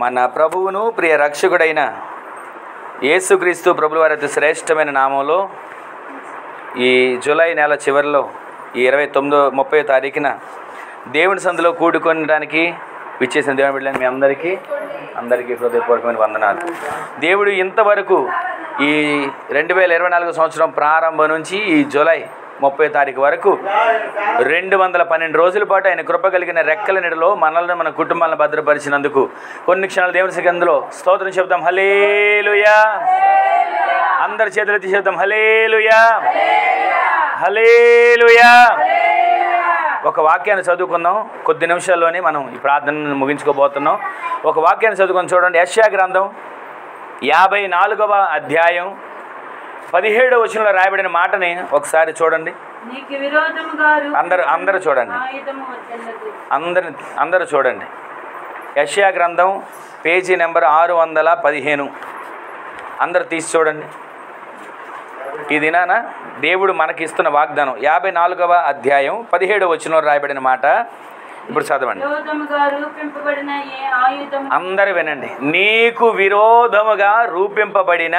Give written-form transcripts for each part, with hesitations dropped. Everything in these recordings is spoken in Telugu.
మన ప్రభువును ప్రియ రక్షకుడైన యేసుక్రీస్తు ప్రభుల వారి అతి శ్రేష్టమైన నామంలో ఈ జూలై నెల చివరిలో ఈ 29-30 తారీఖున దేవుని సందులో కూడుకొనడానికి విచ్చేసిన దేవుని బిడ్డలని మీ అందరికీ హృదయపూర్వకమైన వందనాలు. దేవుడు ఇంతవరకు ఈ 2024 సంవత్సరం ప్రారంభం నుంచి ఈ జూలై 30 తారీఖు వరకు 212 రోజుల పాటు ఆయన కృప కలిగిన రెక్కల నీడలో మనల్ని మన కుటుంబాలను భద్రపరిచినందుకు కొన్ని క్షణాలు దేవుని సన్నిధిలో స్తోత్రం చెప్దాం. హల్లెలూయా. అందరి చేతులెత్తి చెప్దాం హల్లెలూయా, హల్లెలూయా. ఒక వాక్యాన్ని చదువుకుందాం. కొద్ది నిమిషాల్లోనే మనం ఈ ప్రార్థనను ముగించుకోబోతున్నాం. ఒక వాక్యాన్ని చదువుకొని చూడండి. యెషయా గ్రంథం 54వ అధ్యాయం 17వ వచనంలో రాయబడిన మాటని ఒకసారి చూడండి. అందరూ చూడండి. అందరూ చూడండి. యెషయా గ్రంథం పేజీ నెంబర్ 615. అందరు తీసి చూడండి. ఈ దినాన దేవుడు మనకి ఇస్తున్న వాగ్దానం 54వ అధ్యాయం 17వ వచనంలో రాయబడిన మాట ఇప్పుడు చదవండి. అందరూ వినండి. నీకు విరోధముగా రూపింపబడిన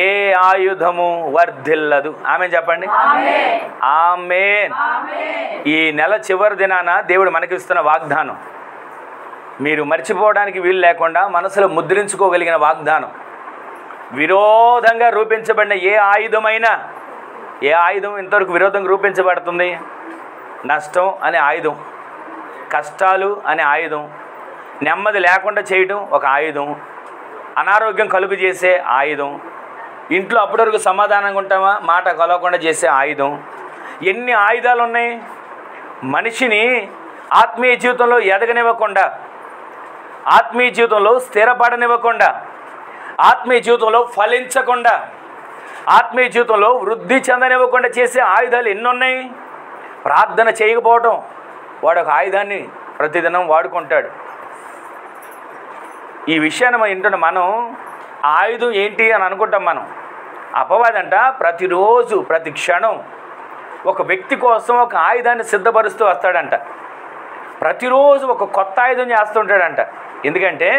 ఏ ఆయుధము వర్ధిల్లదు. ఆమేన్ చెప్పండి. ఆమేన్. ఈ నెల చివరి దినాన దేవుడు మనకి ఇస్తున్న వాగ్దానం మీరు మర్చిపోవడానికి వీలు లేకుండా మనసులో ముద్రించుకోగలిగిన వాగ్దానం. విరోధంగా రూపించబడిన ఏ ఆయుధం ఇంతవరకు విరోధంగా రూపించబడుతుంది? నష్టం అనే ఆయుధం, కష్టాలు అనే ఆయుధం, నెమ్మది లేకుండా చేయడం ఒక ఆయుధం, అనారోగ్యం కలుగు చేసే ఆయుధం, ఇంట్లో అప్పటి వరకు సమాధానంగా ఉంటామా మాట కలవకుండా చేసే ఆయుధం. ఎన్ని ఆయుధాలు ఉన్నాయి. మనిషిని ఆత్మీయ జీవితంలో ఎదగనివ్వకుండా, ఆత్మీయ జీవితంలో స్థిరపడనివ్వకుండా, ఆత్మీయ జీవితంలో ఫలించకుండా, ఆత్మీయ జీవితంలో వృద్ధి చెందనివ్వకుండా చేసే ఆయుధాలు ఎన్నున్నాయి. ప్రార్థన చేయకపోవటం వాడు ఒక ఆయుధాన్ని ప్రతిదినం వాడుకుంటాడు. ఈ విషయాన్ని వింటున్న మనం ఆయుధం ఏంటి అని అనుకుంటాం. మనం అపవాదంట ప్రతిరోజు ప్రతి క్షణం ఒక వ్యక్తి కోసం ఒక ఆయుధాన్ని సిద్ధపరుస్తూ వస్తాడంట. ప్రతిరోజు ఒక కొత్త ఆయుధం చేస్తుంటాడంట. ఎందుకంటే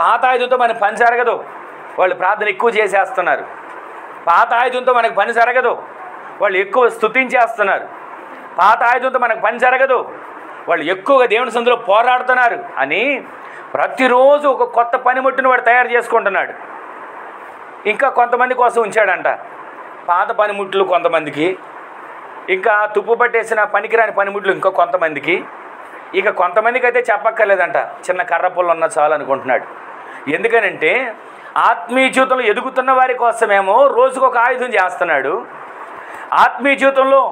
పాత ఆయుధంతో మనకి పని జరగదు. వాళ్ళు ప్రార్థన ఎక్కువ చేసేస్తున్నారు. పాత ఆయుధంతో మనకు పని జరగదు. వాళ్ళు ఎక్కువ స్తుతించేస్తున్నారు. పాత ఆయుధంతో మనకు పని జరగదు. వాళ్ళు ఎక్కువగా దేవుని సందులో పోరాడుతున్నారు అని ప్రతిరోజు ఒక కొత్త పనిముట్టును వాడు తయారు చేసుకుంటున్నాడు. ఇంకా కొంతమంది కోసం ఉంచాడంట పాత పనిముట్లు కొంతమందికి, ఇంకా తుప్పు పట్టేసిన పనికిరాని పనిముట్లు ఇంకా కొంతమందికి, ఇక కొంతమందికి అయితే చెప్పక్కర్లేదంట, చిన్న కర్ర పుల్ల ఉన్న చాలు అనుకుంటున్నాడు. ఎందుకనంటే ఆత్మీయ జీవితంలో ఎదుగుతున్న వారి కోసమేమో రోజుకొక ఆయుధం చేస్తున్నాడు. ఆత్మీయ జీవితంలో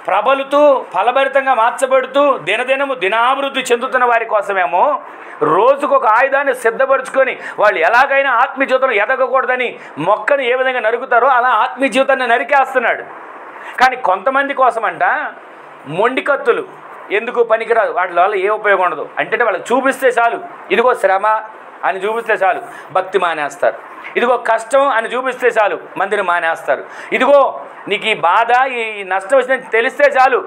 ప్రబలుతూ ఫలభరితంగా మార్చబడుతూ దినాభివృద్ధి చెందుతున్న వారి కోసమేమో రోజుకొక ఆయుధాన్ని సిద్ధపరుచుకొని వాళ్ళు ఎలాగైనా ఆత్మీయ జీవితంలో ఎదగకూడదని మొక్కను ఏ విధంగా నరుకుతారో అలా ఆత్మీయ జీవితాన్ని నరికేస్తున్నాడు. కానీ కొంతమంది కోసమంట మొండి కత్తులు, ఎందుకు పనికిరాదు, వాటి వల్ల ఏ ఉపయోగం ఉండదు అంటే వాళ్ళకి చూపిస్తే చాలు, ఇదిగో శ్రమ అని చూపిస్తే చాలు భక్తి మానేస్తారు, ఇదిగో కష్టం అని చూపిస్తే చాలు మందిని మానేస్తారు, ఇదిగో నీకు ఈ బాధ ఈ నష్టం వచ్చిందని తెలిస్తే చాలు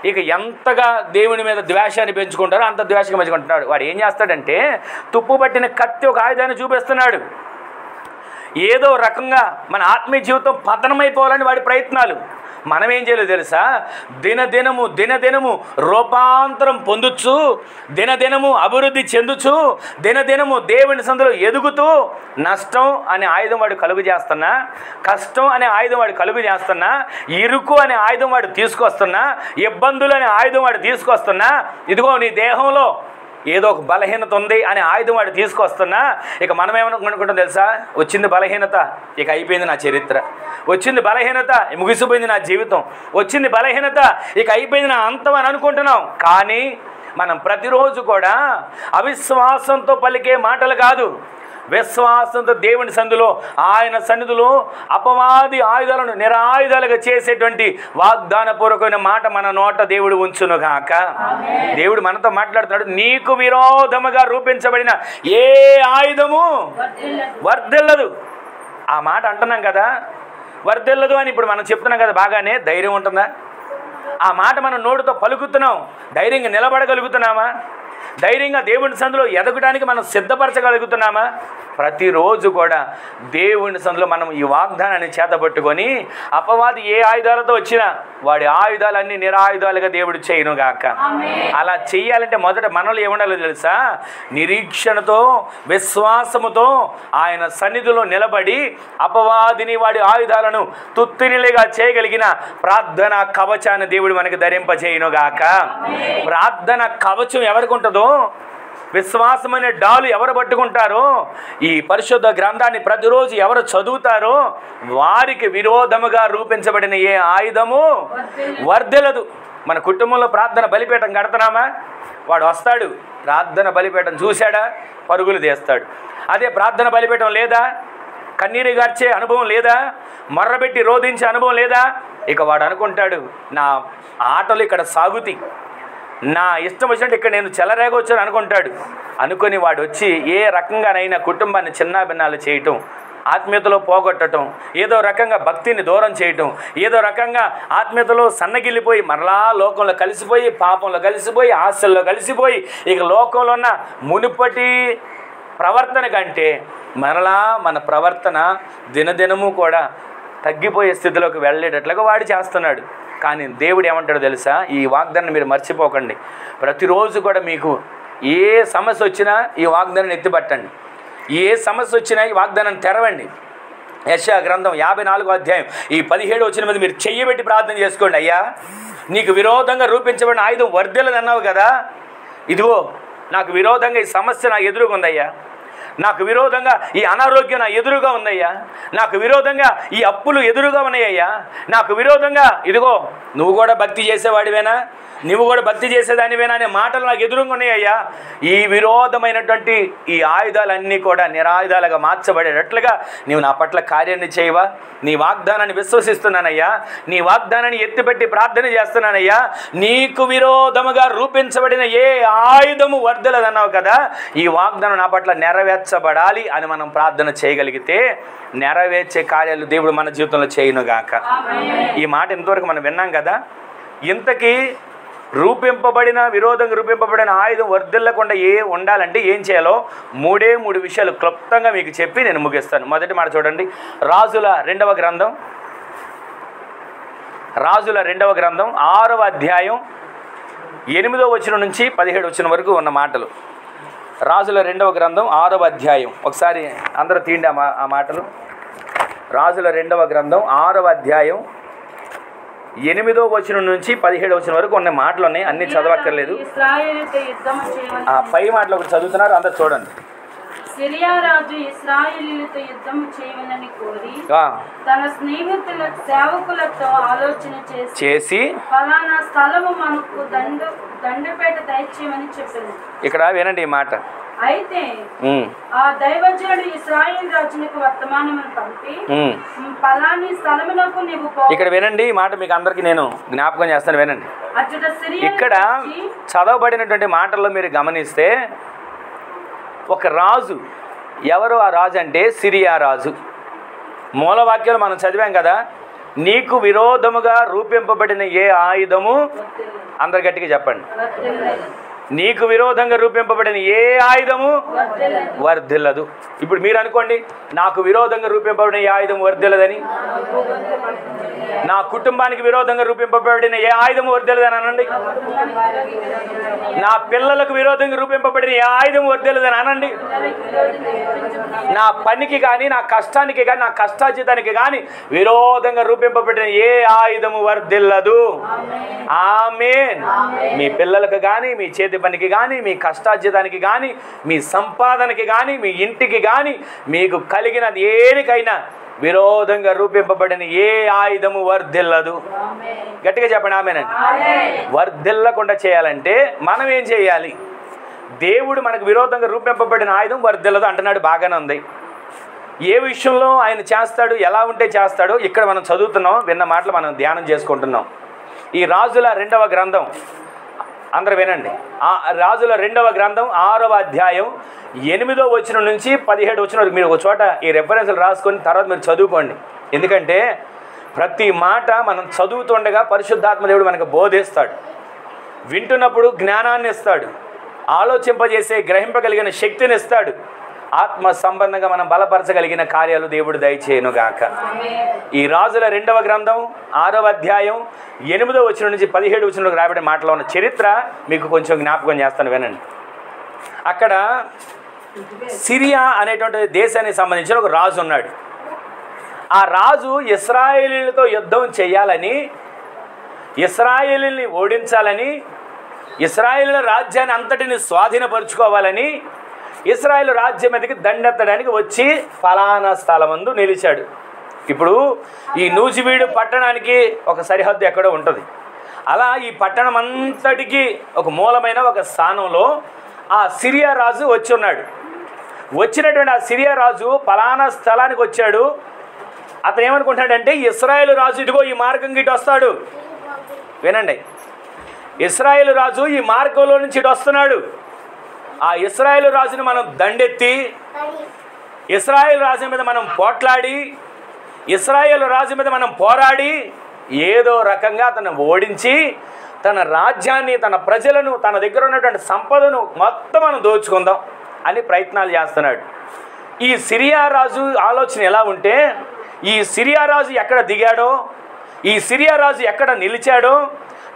ఇక ఎంతగా దేవుని మీద ద్వేషాన్ని పెంచుకుంటారో అంత ద్వేషంగా పెంచుకుంటున్నాడు. వాడు ఏం చేస్తాడంటే తుప్పు పట్టిన కత్తి ఒక ఆయుధాన్ని చూపిస్తున్నాడు. ఏదో రకంగా మన ఆత్మీయ జీవితం పతనమైపోవాలని వాడి ప్రయత్నాలు. మనం ఏం చేయలేదు తెలుసా? దినదినము రూపాంతరం పొందుచు, దినదినము అభివృద్ధి చెందుచు, దినదినము దేవుని సందులో ఎదుగుతూ నష్టం అనే ఆయుధం వాడు కలుగు చేస్తున్నా, కష్టం అనే ఆయుధం వాడు కలుగు చేస్తున్నా, ఇరుకు అనే ఆయుధం వాడు తీసుకొస్తున్నా, ఇబ్బందులు అనే ఆయుధం వాడు తీసుకొస్తున్నా, ఇదిగో నీ దేహంలో ఏదో ఒక బలహీనత ఉంది అనే ఆయుధం వాడు తీసుకొస్తున్నా, ఇక మనం ఏమనుకుంటాం తెలుసా? వచ్చింది బలహీనత, ఇక అయిపోయింది నా చరిత్ర. వచ్చింది బలహీనత, ముగిసిపోయింది నా జీవితం. వచ్చింది బలహీనత, ఇక అయిపోయింది నా అంతం అని అనుకుంటున్నాం. కానీ మనం ప్రతిరోజు కూడా అవిశ్వాసంతో పలికే మాటలు కాదు, విశ్వాసంతో దేవుని సందులో ఆయన సన్నిధిలో అపవాది ఆయుధాలను నిరాయుధాలుగా చేసేటువంటి వాగ్దానపూర్వకమైన మాట మన నోట దేవుడు ఉంచునుగాక. దేవుడు మనతో మాట్లాడుతున్నాడు. నీకు విరోధముగా రూపించబడిన ఏ ఆయుధము వర్ధిల్లదు. ఆ మాట అంటున్నాం కదా, వర్ధిల్లదు అని ఇప్పుడు మనం చెప్తున్నాం కదా. బాగానే ధైర్యం ఉంటుందా? ఆ మాట మనం నోటితో పలుకుతున్నాం, ధైర్యంగా నిలబడగలుగుతున్నామా? ధైర్యంగా దేవుని సందులో ఎదగడానికి మనం సిద్ధపరచగలుగుతున్నామా? ప్రతిరోజు కూడా దేవుని సందులో మనం ఈ వాగ్దానాన్ని చేతపట్టుకొని అపవాది ఏ ఆయుధాలతో వచ్చినా వాడి ఆయుధాలన్నీ నిరాయుధాలుగా దేవుడు చేయను గాక. అలా చెయ్యాలంటే మొదట మనలో ఏముండాలో తెలుసా? నిరీక్షణతో విశ్వాసముతో ఆయన సన్నిధిలో నిలబడి అపవాదిని వాడి ఆయుధాలను తుత్తినిలుగా చేయగలిగిన ప్రార్థన కవచాన్ని దేవుడు మనకి ధరింపజేయును గాక. ప్రార్థన కవచం ఎవరికి ఉంటుందో, విశ్వాసం అనే డాలు ఎవరు పట్టుకుంటారో, ఈ పరిశుద్ధ గ్రంథాన్ని ప్రతిరోజు ఎవరు చదువుతారో వారికి విరోధముగా రూపించబడిన ఏ ఆయుధము వర్ధిల్లదు. మన కుటుంబంలో ప్రార్థన బలిపీఠం కడుతున్నామా? వాడు వస్తాడు, ప్రార్థన బలిపీఠం చూశాడా పరుగులు తీస్తాడు. అదే ప్రార్థన బలిపీఠం లేదా, కన్నీరు గార్చే అనుభవం లేదా, మర్రబెట్టి రోధించే అనుభవం లేదా, ఇక వాడు అనుకుంటాడు నా ఆటలు ఇక్కడ సాగుతాయి, నా ఇష్టం వచ్చినట్టు ఇక్కడ నేను చెలరేగొచ్చాను అనుకుంటాడు. అనుకొని వాడు వచ్చి ఏ రకంగానైనా కుటుంబాన్ని చిన్నాభిన్నాలు చేయటం, ఆత్మీయతలో పోగొట్టడం, ఏదో రకంగా భక్తిని దూరం చేయటం, ఏదో రకంగా ఆత్మీయతలో సన్నగిల్లిపోయి మరలా లోకంలో కలిసిపోయి, పాపంలో కలిసిపోయి, ఆశల్లో కలిసిపోయి, ఇక లోకంలో ఉన్న మునుపటి ప్రవర్తన కంటే మరలా మన ప్రవర్తన దినదినము కూడా తగ్గిపోయే స్థితిలోకి వెళ్ళేటట్లుగా వాడు చేస్తున్నాడు. కానీ దేవుడు ఏమంటాడో తెలుసా? ఈ వాగ్దానాన్ని మీరు మర్చిపోకండి. ప్రతిరోజు కూడా మీకు ఏ సమస్య వచ్చినా ఈ వాగ్దానాన్ని ఎత్తిపట్టండి. ఏ సమస్య వచ్చినా ఈ వాగ్దానాన్ని తెరవండి. యెషయా గ్రంథం 54వ అధ్యాయం ఈ 17వ వచనం మీద మీరు చెయ్యబెట్టి ప్రార్థన చేసుకోండి. అయ్యా, నీకు విరోధంగా రూపించబడిన ఆయుధం వర్ధిల్లదన్నావు కదా, ఇదిగో నాకు విరోధంగా ఈ సమస్య నా ఎదురుగా ఉందయ్యా, నాకు విరోధంగా ఈ అనారోగ్యం నా ఎదురుగా ఉందయ్యా, నాకు విరోధంగా ఈ అప్పులు ఎదురుగా ఉన్నాయ్యా, నాకు విరోధంగా ఇదిగో నువ్వు కూడా భక్తి చేసేవాడివేనా, నువ్వు కూడా భక్తి చేసేదానివేనా అనే మాటలు నాకు ఎదురుగా ఉన్నాయ్యా. ఈ విరోధమైనటువంటి ఈ ఆయుధాలన్నీ కూడా నిరాయుధాలుగా మార్చబడేటట్లుగా నీవు నా పట్ల కార్యాన్ని చేయవా? నీ వాగ్దానాన్ని విశ్వసిస్తున్నానయ్యా, నీ వాగ్దానాన్ని ఎత్తిపెట్టి ప్రార్థన చేస్తున్నానయ్యా. నీకు విరోధముగా రూపించబడిన ఏ ఆయుధము వర్ధిల్లదన్నావు కదా, ఈ వాగ్దానం నా పట్ల నెరవేర్చబడాలి అని మనం ప్రార్థన చేయగలిగితే నెరవేర్చే కార్యాలు దేవుడు మన జీవితంలో చేయునుగాక. ఈ మాట ఇంతవరకు మనం విన్నాం కదా. ఇంతకీ విరోధంగా రూపింపబడిన ఆయుధం వర్ధిల్లకుండా ఉండాలంటే ఏం చేయాలో మూడు విషయాలు క్లుప్తంగా మీకు చెప్పి నేను ముగిస్తాను. మొదటి మాట చూడండి, రాజుల రెండవ గ్రంథం 6వ అధ్యాయం 8వ వచనం నుంచి 17వ వచనం వరకు ఉన్న మాటలు. రాజుల 2వ గ్రంథం 6వ అధ్యాయం, ఒకసారి అందరూ తీయండి ఆ మాటలు. రాజుల 2వ గ్రంథం 6వ అధ్యాయం 8వ వచనం నుంచి 17వ వచనం వరకు ఉన్న మాటలు ఉన్నాయి. అన్ని చదవక్కర్లేదు. ఆ పై మాటలు ఒకటి చదువుతున్నారు, అందరు చూడండి. సిరియా రాజు ఇశ్రాయేలీయులతో యుద్ధం చేయమని కోరి తన స్నేహితుల సేవకులతో ఆలోచన చేసి ఫలానా స్థలము మనకు దండపేట దయచేయమని చెప్పింది. ఇక్కడ వినండి ఈ మాట. అయితే ఆ దైవజనుడు ఇశ్రాయేలు రాజునికి వర్తమానమును పంపి ఫలాని స్థలమునకు నీవు ఇక్కడ వినండి ఈ మాట, మీకు అందరికి నేను జ్ఞాపకం చేస్తాను, వినండి. ఇక్కడ చదవబడినటువంటి మాటల్లో మీరు గమనిస్తే ఒక రాజు, ఎవరు ఆ రాజు అంటే సిరియా రాజు. మూలవాక్యాలు మనం చదివాం కదా, నీకు విరోధముగా రూపింపబడిన ఏ ఆయుధము, అందరు గట్టిగా చెప్పండి, నీకు విరోధంగా రూపింపబడిన ఏ ఆయుధము వర్ధిల్లదు. ఇప్పుడు మీరు అనుకోండి, నాకు విరోధంగా రూపింపబడిన ఏ ఆయుధం వర్ధిల్లదని, నా కుటుంబానికి విరోధంగా రూపింపబడిన ఏ ఆయుధం వర్ధిల్లదని అనండి, నా పిల్లలకు విరోధంగా రూపింపబడిన ఏ ఆయుధం వర్ధిల్లదని అనండి, నా పనికి కానీ నా కష్టానికి కానీ నా కష్టార్జితానికి కానీ విరోధంగా రూపింపబడిన ఏ ఆయుధము వర్ధిల్లదు. ఆమేన్. మీ పిల్లలకు కానీ, మీ చేతి పనికి కానీ, మీ కష్టార్జితానికి కానీ, మీ సంపాదనకి కానీ, మీ ఇంటికి కానీ, మీకు కలిగిన దేనికైనా విరోధంగా రూపింపబడిన ఏ ఆయుధము వర్ధిల్లదు. గట్టిగా చెప్పండి ఆమేనండి. వర్ధిల్లకుండా చేయాలంటే మనం ఏం చేయాలి? దేవుడు మనకు విరోధంగా రూపింపబడిన ఆయుధం వర్ధిల్లదు అంటున్నాడు, బాగానే ఉంది. ఏ విషయంలో ఆయన చేస్తాడు, ఎలా ఉంటే చేస్తాడో ఇక్కడ మనం చదువుతున్నాం, విన్న మాటలు మనం ధ్యానం చేసుకుంటున్నాం. ఈ రాజుల 2వ గ్రంథం, అందరూ వినండి. ఆ రాజుల 2వ గ్రంథం 6వ అధ్యాయం 8వ వచనం నుంచి 17వ వచనం వరకు మీరు ఒక చోట ఈ రెఫరెన్స్లు రాసుకొని తర్వాత మీరు చదువుకోండి. ఎందుకంటే ప్రతి మాట మనం చదువుతుండగా పరిశుద్ధాత్మ దేవుడు మనకు బోధిస్తాడు. వింటున్నప్పుడు జ్ఞానాన్ని ఇస్తాడు. ఆలోచింపజేసే గ్రహింపగలిగిన శక్తిని ఇస్తాడు. ఆత్మ సంబంధంగా మనం బలపరచగలిగిన కార్యాలు దేవుడు దయచేయునుగాక. ఈ రాజుల 2వ గ్రంథం 6వ అధ్యాయం 8వ వచనం నుంచి 17వ వచనంలోకి రాబడిన మాటలో ఉన్న చరిత్ర మీకు కొంచెం జ్ఞాపకం చేస్తాను, వినండి. అక్కడ సిరియా అనేటువంటి దేశానికి సంబంధించిన ఒక రాజు ఉన్నాడు. ఆ రాజు ఇశ్రాయేలీలతో యుద్ధం చేయాలని, ఇశ్రాయేలీని ఓడించాలని, ఇశ్రాయేలు రాజ్యాన్ని అంతటిని స్వాధీనపరుచుకోవాలని, ఇశ్రాయేలు రాజ్యం మీదకి దండెత్తడానికి వచ్చి ఫలానా స్థలమందు నిలిచాడు. ఇప్పుడు ఈ నూజివీడు పట్టణానికి ఒక సరిహద్దు ఎక్కడో ఉంటుంది. అలా ఈ పట్టణం అంతటికి ఒక మూలమైన ఒక స్థానంలో ఆ సిరియా రాజు వచ్చి ఉన్నాడు. వచ్చినటువంటి ఆ సిరియా రాజు ఫలానా స్థలానికి వచ్చాడు. అతను ఏమనుకుంటాడంటే, ఇశ్రాయేలు రాజు ఇదిగో ఈ మార్గం ఇటు వస్తాడు. వినండి, ఇశ్రాయేలు రాజు ఈ మార్గంలో నుంచి ఇటు వస్తున్నాడు. ఆ ఇశ్రాయేలు రాజుని మనం దండెత్తి, ఇశ్రాయేలు రాజు మీద మనం పోట్లాడి, ఇశ్రాయేలు రాజు మీద మనం పోరాడి ఏదో రకంగా అతను ఓడించి తన రాజ్యాన్ని, తన ప్రజలను, తన దగ్గర ఉన్నటువంటి సంపదను మొత్తం మనం దోచుకుందాం అని ప్రయత్నాలు చేస్తున్నాడు. ఈ సిరియా రాజు ఆలోచన ఎలా ఉంటే, ఈ సిరియా రాజు ఎక్కడ దిగాడో, ఈ సిరియా రాజు ఎక్కడ నిలిచాడో,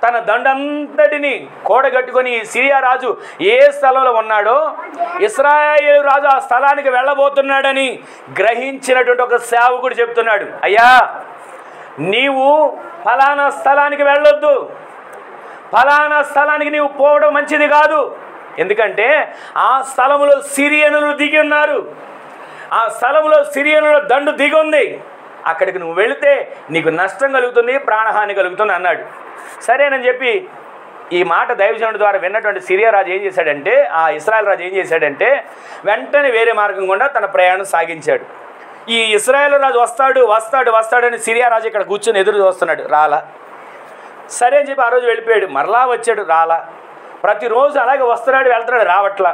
తన దండంతటిని కూడగట్టుకొని ఈ సిరియా రాజు ఏ స్థలంలో ఉన్నాడో ఇశ్రాయేలు రాజు ఆ స్థలానికి వెళ్ళబోతున్నాడని గ్రహించినటువంటి ఒక సేవకుడు చెప్తున్నాడు, అయ్యా నీవు ఫలానా స్థలానికి వెళ్ళొద్దు, ఫలానా స్థలానికి నీవు పోవడం మంచిది కాదు. ఎందుకంటే ఆ స్థలంలో సిరియనులు దిగి ఉన్నారు, ఆ స్థలంలో సిరియనుల దండు దిగి ఉంది. అక్కడికి నువ్వు వెళితే నీకు నష్టం కలుగుతుంది, ప్రాణహాని కలుగుతుంది అన్నాడు. సరేనని చెప్పి ఈ మాట దైవజనుడి ద్వారా విన్నటువంటి సిరియా రాజు ఏం చేశాడంటే, ఆ ఇశ్రాయేల్ రాజు ఏం చేశాడంటే వెంటనే వేరే మార్గం గుండా తన ప్రయాణం సాగించాడు. ఈ ఇశ్రాయేల్ రాజు వస్తాడని సిరియా రాజు ఇక్కడ కూర్చొని ఎదురు చూస్తున్నాడు, రాలా. సరే అని చెప్పి ఆ రోజు వెళ్ళిపోయాడు. మరలా వచ్చాడు, రాలా. ప్రతిరోజు అలాగే వస్తున్నాడు, వెళ్తున్నాడు, రావట్లా.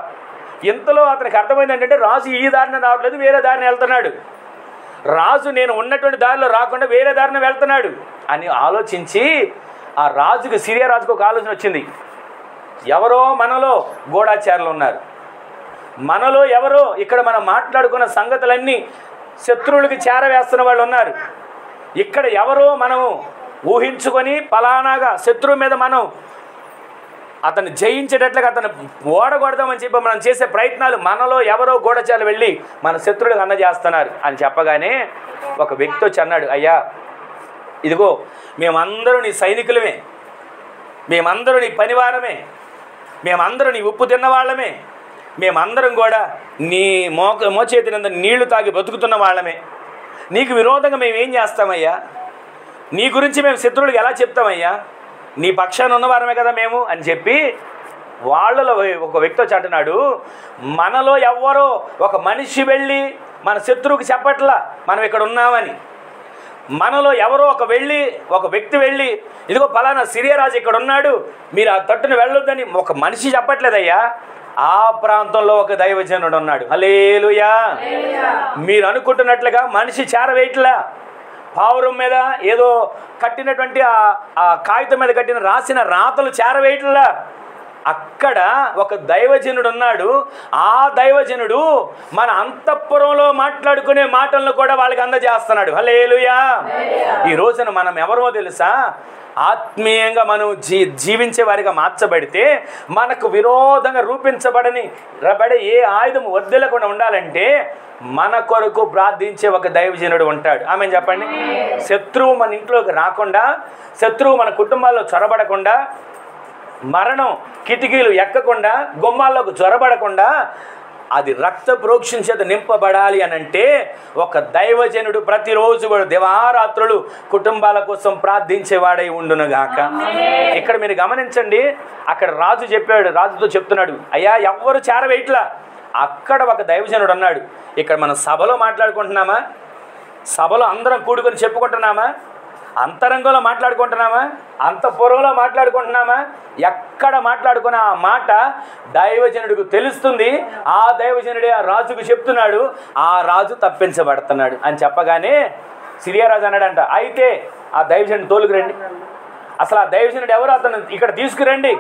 ఇంతలో అతనికి అర్థమైంది ఏంటంటే, రాజు ఈ దారిన రావట్లేదు, వేరే దారిని వెళ్తున్నాడు. రాజు నేను ఉన్నటువంటి దారిలో రాకుండా వేరే దారిన వెళ్తున్నాడు అని ఆలోచించి ఆ రాజుకు, సిరియా రాజుకు ఒక ఆలోచన వచ్చింది. ఎవరో మనలో గూఢాచారులు ఉన్నారు, మనలో ఎవరో ఇక్కడ మనం మాట్లాడుకున్న సంగతులన్నీ శత్రువులకి చేరవేస్తున్న వాళ్ళు ఉన్నారు. ఇక్కడ ఎవరో మనము ఊహించుకొని ఫలానాగా శత్రువు మీద మనం అతను జయించేటట్లుగా అతను ఓడగొడదామని చెప్పి మనం చేసే ప్రయత్నాలు, మనలో ఎవరో గూఢచారులు వెళ్ళి మన శత్రువులకు అందజేస్తున్నారు అని చెప్పగానే ఒక వ్యక్తి వచ్చి అన్నాడు, అయ్యా ఇదిగో మేమందరూ నీ సైనికులమే, మేమందరూ నీ పనివారమే, మేమందరూ నీ ఉప్పు తిన్నవాళ్ళమే, మేమందరం కూడా నీ మోచేతినంత నీళ్లు తాగి బతుకుతున్న వాళ్ళమే. నీకు విరోధంగా మేము ఏం చేస్తామయ్యా? నీ గురించి మేము శత్రువులకు ఎలా చెప్తామయ్యా? నీ పక్షాన ఉన్నవారమే కదా మేము అని చెప్పి వాళ్ళలో ఒక వ్యక్తి వచ్చి అంటున్నాడు, మనలో ఎవ్వరో ఒక మనిషి వెళ్ళి మన శత్రువుకి చెప్పట్లా మనం ఇక్కడ ఉన్నామని. మనలో ఎవరో ఒక వ్యక్తి వెళ్ళి ఇదిగో ఫలానా సిరియా రాజు ఇక్కడ ఉన్నాడు, మీరు ఆ తట్టును వెళ్ళొద్దని ఒక మనిషి చెప్పట్లేదయ్యా. ఆ ప్రాంతంలో ఒక దైవజనుడు ఉన్నాడు. హల్లెలూయా. మీరు అనుకుంటున్నట్లుగా మనిషి చేరవేయట్లా, పావురం మీద ఏదో కట్టినటువంటి ఆ కాగితం మీద కట్టిన రాసిన రాతలు చేరవేయట్లా. అక్కడ ఒక దైవజనుడు ఉన్నాడు. ఆ దైవజనుడు మన అంతఃపురంలో మాట్లాడుకునే మాటలను కూడా వాళ్ళకి అందజేస్తున్నాడు. హల్లెలూయా. ఈ రోజున మనం ఎవరో తెలుసా? ఆత్మీయంగా మనం జీవించే వారిగా మార్చబడితే మనకు విరోధంగా రూపించబడని ఏ ఆయుధం వదిలేకుండా ఉండాలంటే మన కొరకు ప్రార్థించే ఒక దైవజనుడు ఉంటాడు. ఆమెను చెప్పండి. శత్రువు మన ఇంట్లోకి రాకుండా, శత్రువు మన కుటుంబాల్లో చొరబడకుండా, మరణం కిటికీలు ఎక్కకుండా, గుమ్మాల్లోకి చొరబడకుండా అది రక్త ప్రోక్షణ చేత నింపబడాలి అని అంటే ఒక దైవజనుడు ప్రతిరోజు కూడా దివారాత్రులు కుటుంబాల కోసం ప్రార్థించేవాడై ఉండునుగాక. ఇక్కడ మీరు గమనించండి, అక్కడ రాజు చెప్పాడు, రాజుతో చెప్తున్నాడు, అయ్యా ఎవ్వరు చేరవేయట్లా. అక్కడ ఒక దైవజనుడు అన్నాడు. ఇక్కడ మనం సభలో మాట్లాడుకుంటున్నామా? సభలో అందరం కూడుకొని చెప్పుకుంటున్నామా? అంతరంగంలో మాట్లాడుకుంటున్నామా? అంతఃపురంలో మాట్లాడుకుంటున్నామా? ఎక్కడ మాట్లాడుకున్న ఆ మాట దైవజనుడికి తెలుస్తుంది. ఆ దైవజనుడే ఆ రాజుకు చెప్తున్నాడు, ఆ రాజు తప్పించబడుతున్నాడు అని చెప్పగానే సిరియా రాజు అన్నాడంట, అయితే ఆ దైవజనుడు తోలుకురండి, అసలు ఆ దైవజనుడు ఎవరు, అతను ఇక్కడ తీసుకురండి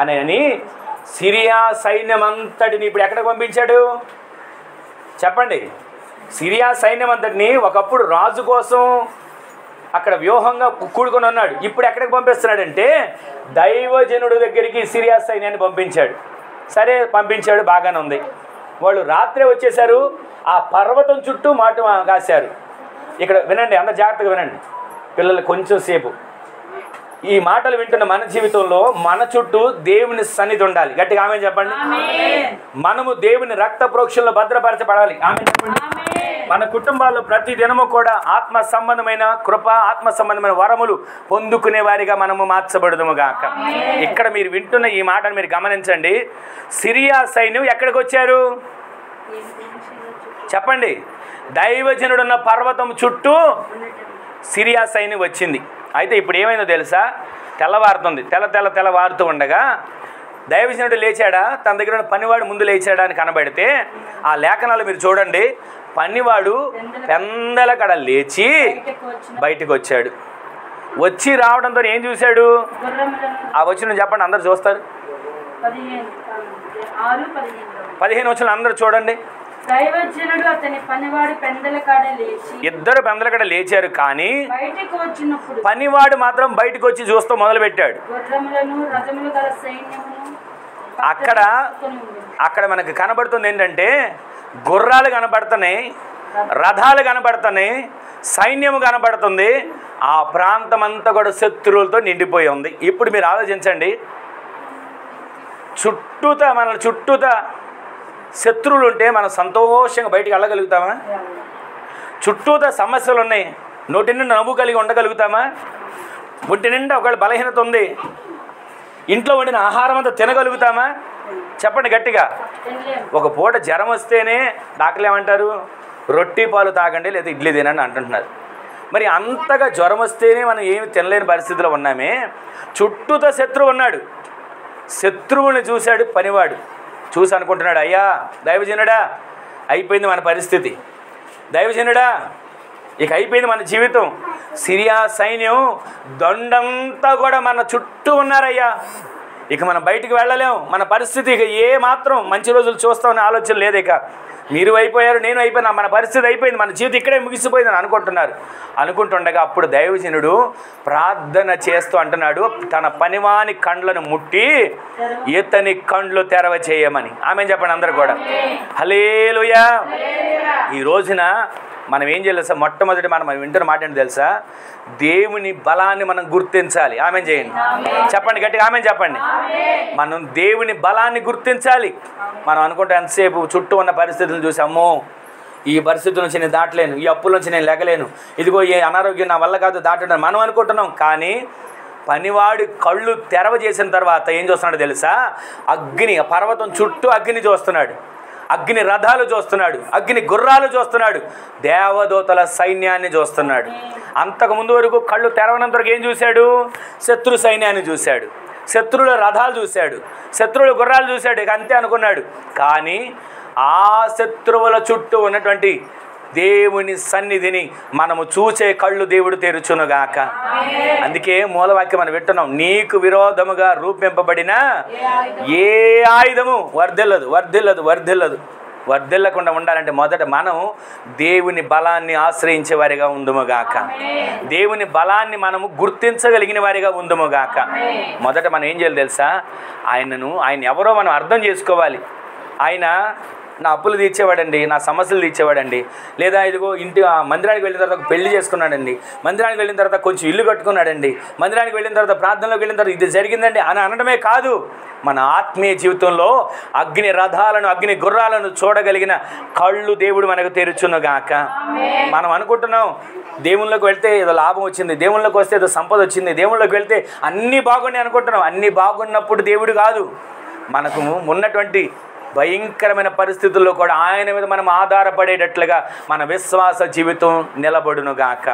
అని సిరియా సైన్యం అంతటిని ఇప్పుడు ఎక్కడికి పంపించాడు చెప్పండి? సిరియా సైన్యం అంతటిని ఒకప్పుడు రాజు కోసం అక్కడ వ్యూహంగా కూడుకొని ఉన్నాడు. ఇప్పుడు ఎక్కడికి పంపిస్తున్నాడంటే దైవజనుడు దగ్గరికి సిరియా సైన్యాన్ని పంపించాడు. సరే పంపించాడు, బాగానే ఉంది. వాళ్ళు రాత్రే వచ్చేసారు, ఆ పర్వతం చుట్టూ మాట కాశారు. ఇక్కడ వినండి, అందరు జాగ్రత్తగా వినండి పిల్లలు, కొంచెం సేపు ఈ మాటలు వింటున్న మన జీవితంలో మన చుట్టూ దేవుని సన్నిధి ఉండాలి. గట్టిగా ఆమె చెప్పండి. మనము దేవుని రక్త ప్రోక్షణలో భద్రపరచబడాలి. ఆమె చెప్పండి. మన కుటుంబాల్లో ప్రతి దినము కూడా ఆత్మ సంబంధమైన కృప, ఆత్మ సంబంధమైన వరములు పొందుకునే వారిగా మనము మార్చబడదుము గాక. ఇక్కడ మీరు వింటున్న ఈ మాటను మీరు గమనించండి. సిరియా సైన్యం ఎక్కడికి వచ్చారు చెప్పండి? దైవజనుడున్న పర్వతం చుట్టూ సిరియా సైన్యం వచ్చింది. అయితే ఇప్పుడు ఏమైందో తెలుసా? తెల్లవారుతుంది. తెల్లవారుతూ ఉండగా దైవజనుడు లేచాడా, తన దగ్గర ఉన్న పనివాడు ముందు లేచాడా అని కనబడితే ఆ లేఖనాలు మీరు చూడండి. పనివాడు పెందల కడ లేచి బయటకు వచ్చాడు. వచ్చి రావడంతో ఏం చూశాడు? ఆ వచ్చిన చెప్పండి, అందరు చూస్తారు. 15 వచ్చిన అందరూ చూడండి. దైవజనుడు అతని పనివాడు పెందల కాడ లేచి, ఇద్దరు పెందల కడ లేచారు, కానీ బయటకు వచ్చినప్పుడు పనివాడు మాత్రం బయటకు వచ్చి చూస్తూ మొదలు పెట్టాడు. గుర్రములను రథములు గల సైన్యమును అక్కడ మనకు కనబడుతుంది ఏంటంటే గుర్రాలు కనబడుతున్నాయి, రథాలు కనబడుతున్నాయి, సైన్యము కనబడుతుంది. ఆ ప్రాంతం అంతా కూడా శత్రువులతో నిండిపోయి ఉంది. ఇప్పుడు మీరు ఆలోచించండి, మన చుట్టూతా శత్రువులు ఉంటే మనం సంతోషంగా బయటికి వెళ్ళగలుగుతామా? చుట్టూతా సమస్యలు ఉన్నాయి, నోటి నిండా నవ్వు కలిగి ఉండగలుగుతామా? ఒంటి నిండా ఒకవేళ బలహీనత ఉంది, ఇంట్లో వండిన ఆహారం అంతా తినగలుగుతామా? చెప్పండి గట్టిగా. ఒక పూట జ్వరం వస్తేనే డాక్టర్లు ఏమంటారు? రొట్టి పాలు తాగండి లేదా ఇడ్లీ తినండి అంటుంటున్నారు. మరి అంతగా జ్వరం వస్తేనే మనం ఏమి తినలేని పరిస్థితిలో ఉన్నామే. చుట్టూతో శత్రువు ఉన్నాడు. శత్రువుని చూశాడు పనివాడు. చూసి అనుకుంటున్నాడు, అయ్యా దైవజనుడా అయిపోయింది మన పరిస్థితి, దైవజనుడా ఇక అయిపోయింది మన జీవితం. సిరియా సైన్యం దండంతా కూడా మన చుట్టూ ఉన్నారయ్యా, ఇక మనం బయటికి వెళ్ళలేము, మన పరిస్థితి ఇక ఏ మాత్రం మంచి రోజులు చూస్తామనే ఆలోచన లేదు. ఇక మీరు అయిపోయారు, నేను అయిపోయినా, మన పరిస్థితి అయిపోయింది, మన జీవితం ఇక్కడే ముగిసిపోయిందని అనుకుంటుండగా అప్పుడు దైవజనుడు ప్రార్థన చేస్తూ అంటున్నాడు, తన పనివాని కండ్లను ముట్టి ఇతని కండ్లు తెరవ చేయమని. ఆమె చెప్పండి అందరూ కూడా. హల్లెలూయా. ఈ రోజున మనం ఏం చేయాలి సార్? మొట్టమొదటి మనం వింటున్న మాట ఏంటి తెలుసా? దేవుని బలాన్ని మనం గుర్తించాలి. ఆమె చేయండి, చెప్పండి గట్టిగా ఆమె చెప్పండి. మనం దేవుని బలాన్ని గుర్తించాలి. మనం అనుకుంటే ఎంతసేపు చుట్టూ ఉన్న పరిస్థితులను చూసి, అమ్మో ఈ పరిస్థితుల నుంచి నేను దాటలేను, ఈ అప్పుల నుంచి నేను లెగలేను, ఇదిగో ఈ అనారోగ్యం నా వల్ల కాదు దాటడం మనం అనుకుంటున్నాం. కానీ పనివాడు కళ్ళు తెరవ చేసిన తర్వాత ఏం చూస్తున్నాడు తెలుసా? అగ్ని, పర్వతం చుట్టూ అగ్ని చూస్తున్నాడు, అగ్ని రథాలు చూస్తున్నాడు, అగ్ని గుర్రాలు చూస్తున్నాడు, దేవదూతల సైన్యాన్ని చూస్తున్నాడు. అంతకుముందు వరకు కళ్ళు తెరవనంత వరకు ఏం చూశాడు? శత్రు సైన్యాన్ని చూశాడు, శత్రువుల రథాలు చూశాడు, శత్రువుల గుర్రాలు చూశాడు. ఇక అంతే అనుకున్నాడు. కానీ ఆ శత్రువుల చుట్టూ ఉన్నటువంటి దేవుని సన్నిధిని మనము చూసే కళ్ళు దేవుడు తెరుచునుగాక. అందుకే మూలవాక్యం మనం వింటున్నాం, నీకు విరోధముగా రూపింపబడిన ఏ ఆయుధము వర్ధిల్లకుండా ఉండాలంటే మొదట మనం దేవుని బలాన్ని ఆశ్రయించే వారిగా ఉందుముగాక, దేవుని బలాన్ని మనము గుర్తించగలిగిన వారిగా ఉందుముగాక. మొదట మనం ఏం చేయాలి తెలుసా? ఆయన ఎవరో మనం అర్థం చేసుకోవాలి. ఆయన నా అప్పులు తీర్చేవాడండి, నా సమస్యలు తీర్చేవాడండి, లేదా ఇదిగో మందిరానికి వెళ్ళిన తర్వాత పెళ్లి చేసుకున్నాడండి, మందిరానికి వెళ్ళిన తర్వాత కొంచెం ఇల్లు కట్టుకున్నాడండి, మందిరానికి వెళ్ళిన తర్వాత ప్రార్థనలోకి వెళ్ళిన తర్వాత ఇది జరిగిందండి అని అనడమే కాదు, మన ఆత్మీయ జీవితంలో అగ్ని రథాలను, అగ్ని గుర్రాలను చూడగలిగిన కళ్ళు దేవుడు మనకు తెరుచునుగాక. మనం అనుకుంటున్నాం దేవుళ్ళకి వెళ్తే ఏదో లాభం వచ్చింది, దేవుళ్ళకి వస్తే ఏదో సంపద వచ్చింది, దేవుళ్ళకి వెళ్తే అన్నీ బాగున్నాయి అనుకుంటున్నాం. అన్నీ బాగున్నప్పుడు దేవుడు కాదు, మనకు ఉన్నటువంటి భయంకరమైన పరిస్థితుల్లో కూడా ఆయన మీద మనం ఆధారపడేటట్లుగా మన విశ్వాస జీవితం నిలబడునుగాక.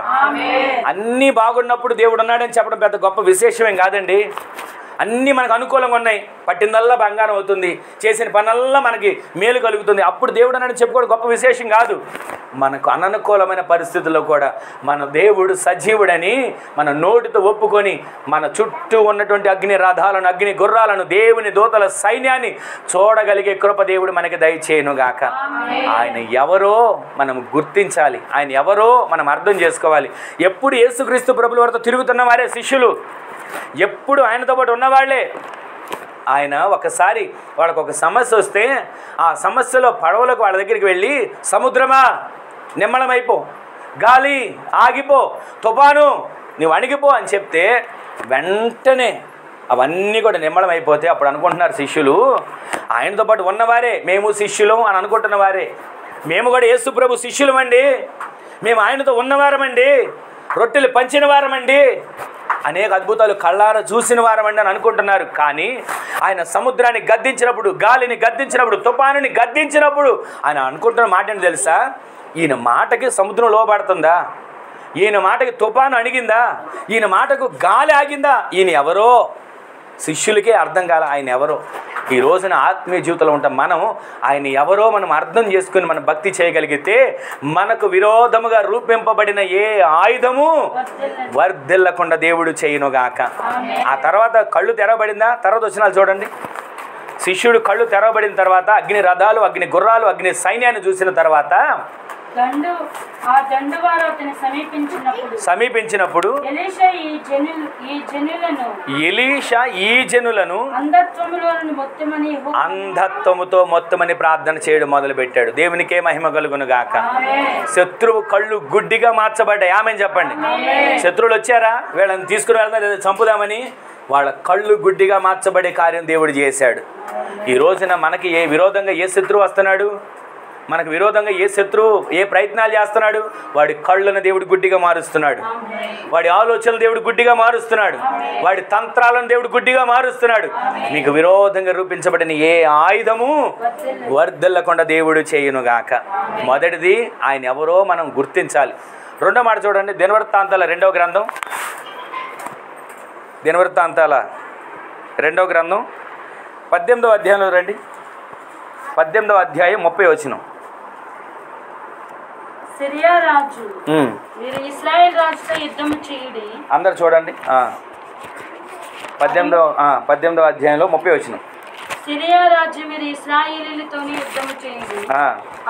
అన్నీ బాగున్నప్పుడు దేవుడు ఉన్నాడని చెప్పడం పెద్ద గొప్ప విశేషమేం కాదండి. అన్నీ మనకు అనుకూలంగా ఉన్నాయి, పట్టిందల్లా బంగారం అవుతుంది, చేసిన పనల్లా మనకి మేలు కలుగుతుంది. అప్పుడు దేవుడు అని చెప్పుకోవడం గొప్ప విశేషం కాదు. మనకు అననుకూలమైన పరిస్థితుల్లో కూడా మన దేవుడు సజీవుడని మన నోటితో ఒప్పుకొని మన చుట్టూ ఉన్నటువంటి అగ్ని రథాలను, అగ్ని గుర్రాలను, దేవుని దూతల సైన్యాన్ని చూడగలిగే కృప దేవుడు మనకి దయచేయునుగాక. ఆయన ఎవరో మనం గుర్తించాలి, ఆయన ఎవరో మనం అర్థం చేసుకోవాలి. ఎప్పుడు యేసుక్రీస్తు ప్రభుల వారితో తిరుగుతున్న వారే శిష్యులు, ఎప్పుడు ఆయనతో పాటు ఉన్నవాళ్లే. ఆయన ఒకసారి వాళ్ళకు ఒక సమస్య వస్తే ఆ సమస్యలో పడవలకు వాళ్ళ దగ్గరికి వెళ్ళి, సముద్రమా నిమ్మళమైపో, గాలి ఆగిపో, తుఫాను నువ్వు అణిగిపో అని చెప్తే వెంటనే అవన్నీ కూడా నిమ్మళమైపోతే అప్పుడు అనుకుంటున్నారు శిష్యులు, ఆయనతో పాటు ఉన్నవారే మేము శిష్యులం అని అనుకుంటున్న వారే, మేము కూడా యేసు ప్రభు శిష్యులమండి, మేము ఆయనతో ఉన్నవారమండి, రొట్టెలు పంచిన వారమండి, అనేక అద్భుతాలు కళ్ళారా చూసిన వారమండి అని అనుకుంటున్నారు. కానీ ఆయన సముద్రాన్ని గద్దించినప్పుడు, గాలిని గద్దించినప్పుడు, తుఫానుని గద్దించినప్పుడు ఆయన అనుకుంటున్న మాట ఏంటి తెలుసా? ఈయన మాటకి సముద్రం లోబడుతుందా? ఈయన మాటకి తుఫాను అణిగిందా? ఈయన మాటకు గాలి ఆగిందా? ఈయన ఎవరో శిష్యులకే అర్థం కాల ఆయన ఎవరో. ఈ రోజున ఆత్మీయ జీవితంలో ఉంటాం మనం, ఆయన ఎవరో మనం అర్థం చేసుకుని మనం భక్తి చేయగలిగితే మనకు విరోధముగా రూపింపబడిన ఏ ఆయుధము వర్ధిల్లకుండా దేవుడు చేయునుగాక. ఆ తర్వాత కళ్ళు తెరవబడిందా? తర్వాత వచనాలు చూడండి. శిష్యుడు కళ్ళు తెరవబడిన తర్వాత అగ్ని రథాలు, అగ్ని గుర్రాలు, అగ్ని సైన్యాన్ని చూసిన తర్వాత సమీపించినప్పుడు ఎలీషా ఈ జనులను అంధత్వముతో మొత్తమని ప్రార్థన చేయడం మొదలు పెట్టాడు. దేవునికే మహిమ కలుగును గాక. శత్రువు కళ్ళు గుడ్డిగా మార్చబడ్డాయి. ఆమె చెప్పండి. శత్రువులు వచ్చారా వీళ్ళని తీసుకుని వెళ్దాం లేదా చంపుదామని? వాళ్ళ కళ్ళు గుడ్డిగా మార్చబడే కార్యం దేవుడు చేశాడు. ఈ రోజున మనకి ఏ విరోధంగా ఏ శత్రువు వస్తున్నాడు, మనకు విరోధంగా ఏ శత్రువు ఏ ప్రయత్నాలు చేస్తున్నాడు, వాడి కళ్ళను దేవుడు గుడ్డిగా మారుస్తున్నాడు, వాడి ఆలోచనలు దేవుడు గుడ్డిగా మారుస్తున్నాడు, వాడి తంత్రాలను దేవుడు గుడ్డిగా మారుస్తున్నాడు. మీకు విరోధంగా రూపించబడిన ఏ ఆయుధము వర్ధిల్లకుండా దేవుడు చేయునుగాక. మొదటిది ఆయన ఎవరో మనం గుర్తించాలి. రెండో మాట చూడండి, దినవృత్తాంతాల 2వ గ్రంథం, దినవృత్తాంతాల 2వ గ్రంథం 18వ అధ్యాయంలో రండి. 18వ అధ్యాయం 30వ వచనం. సిరియా రాజు మీరు ఇశ్రాయేలు రాజుతో యుద్ధము చేయుడి. అందరు చూడండి. 18వ అధ్యాయంలో 30వ వచనం. సిరియా రాజు మీరు ఇశ్రాయేలీలతో యుద్ధము చేయుడి,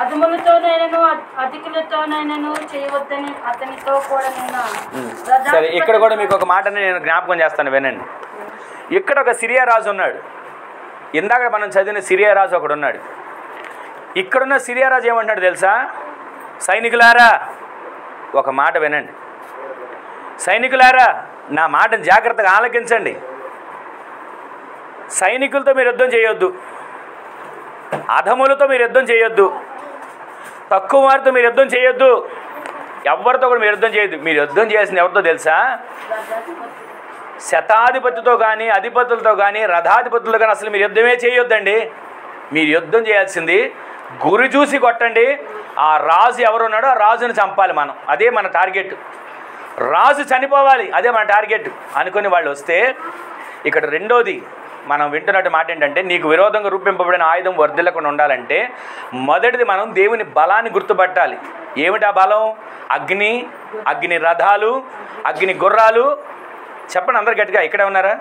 అదుములతోనైనను అధికులతోనైనను చేయవద్దని అతనితో కూడా సరే, ఇక్కడ కూడా మీకు ఒక మాటని నేను జ్ఞాపకం చేస్తాను, వినండి. ఇక్కడ ఒక సిరియా రాజు ఉన్నాడు. ఇందాక మనం చదివిన సిరియా రాజు ఒకడు ఉన్నాడు. ఇక్కడున్న సిరియా రాజు ఏమంటున్నాడు తెలుసా? సైనికులారా ఒక మాట వినండి, సైనికులారా నా మాటను జాగ్రత్తగా ఆలకించండి. సైనికులతో మీరు యుద్ధం చేయొద్దు, అధములతో మీరు యుద్ధం చేయొద్దు, తక్కువ వారితో మీరు యుద్ధం చేయొద్దు, ఎవరితో కూడా మీరు యుద్ధం చేయొద్దు. మీరు యుద్ధం చేసిన ఎవరితో తెలుసా? శతాధిపతితో కానీ, అధిపతులతో కానీ, రథాధిపతులతో కానీ అసలు మీరు యుద్ధమే చేయొద్దండి. మీరు యుద్ధం చేయాల్సింది గురి చూసి కొట్టండి. ఆ రాజు ఎవరున్నాడో ఆ రాజుని చంపాలి మనం, అదే మన టార్గెట్. రాజు చనిపోవాలి, అదే మన టార్గెట్ అనుకుని వాళ్ళు వస్తే, ఇక్కడ రెండోది మనం వింటున్నట్టు మాట ఏంటంటే, నీకు విరోధంగా రూపింపబడిన ఆయుధం వర్ధిల్లకుండా ఉండాలంటే మొదటిది మనం దేవుని బలాన్ని గుర్తుపట్టాలి. ఏమిటి ఆ బలం? అగ్ని, అగ్ని రథాలు, అగ్ని గుర్రాలు. చెప్పండి అందరు గట్టిగా, ఇక్కడే ఉన్నారా?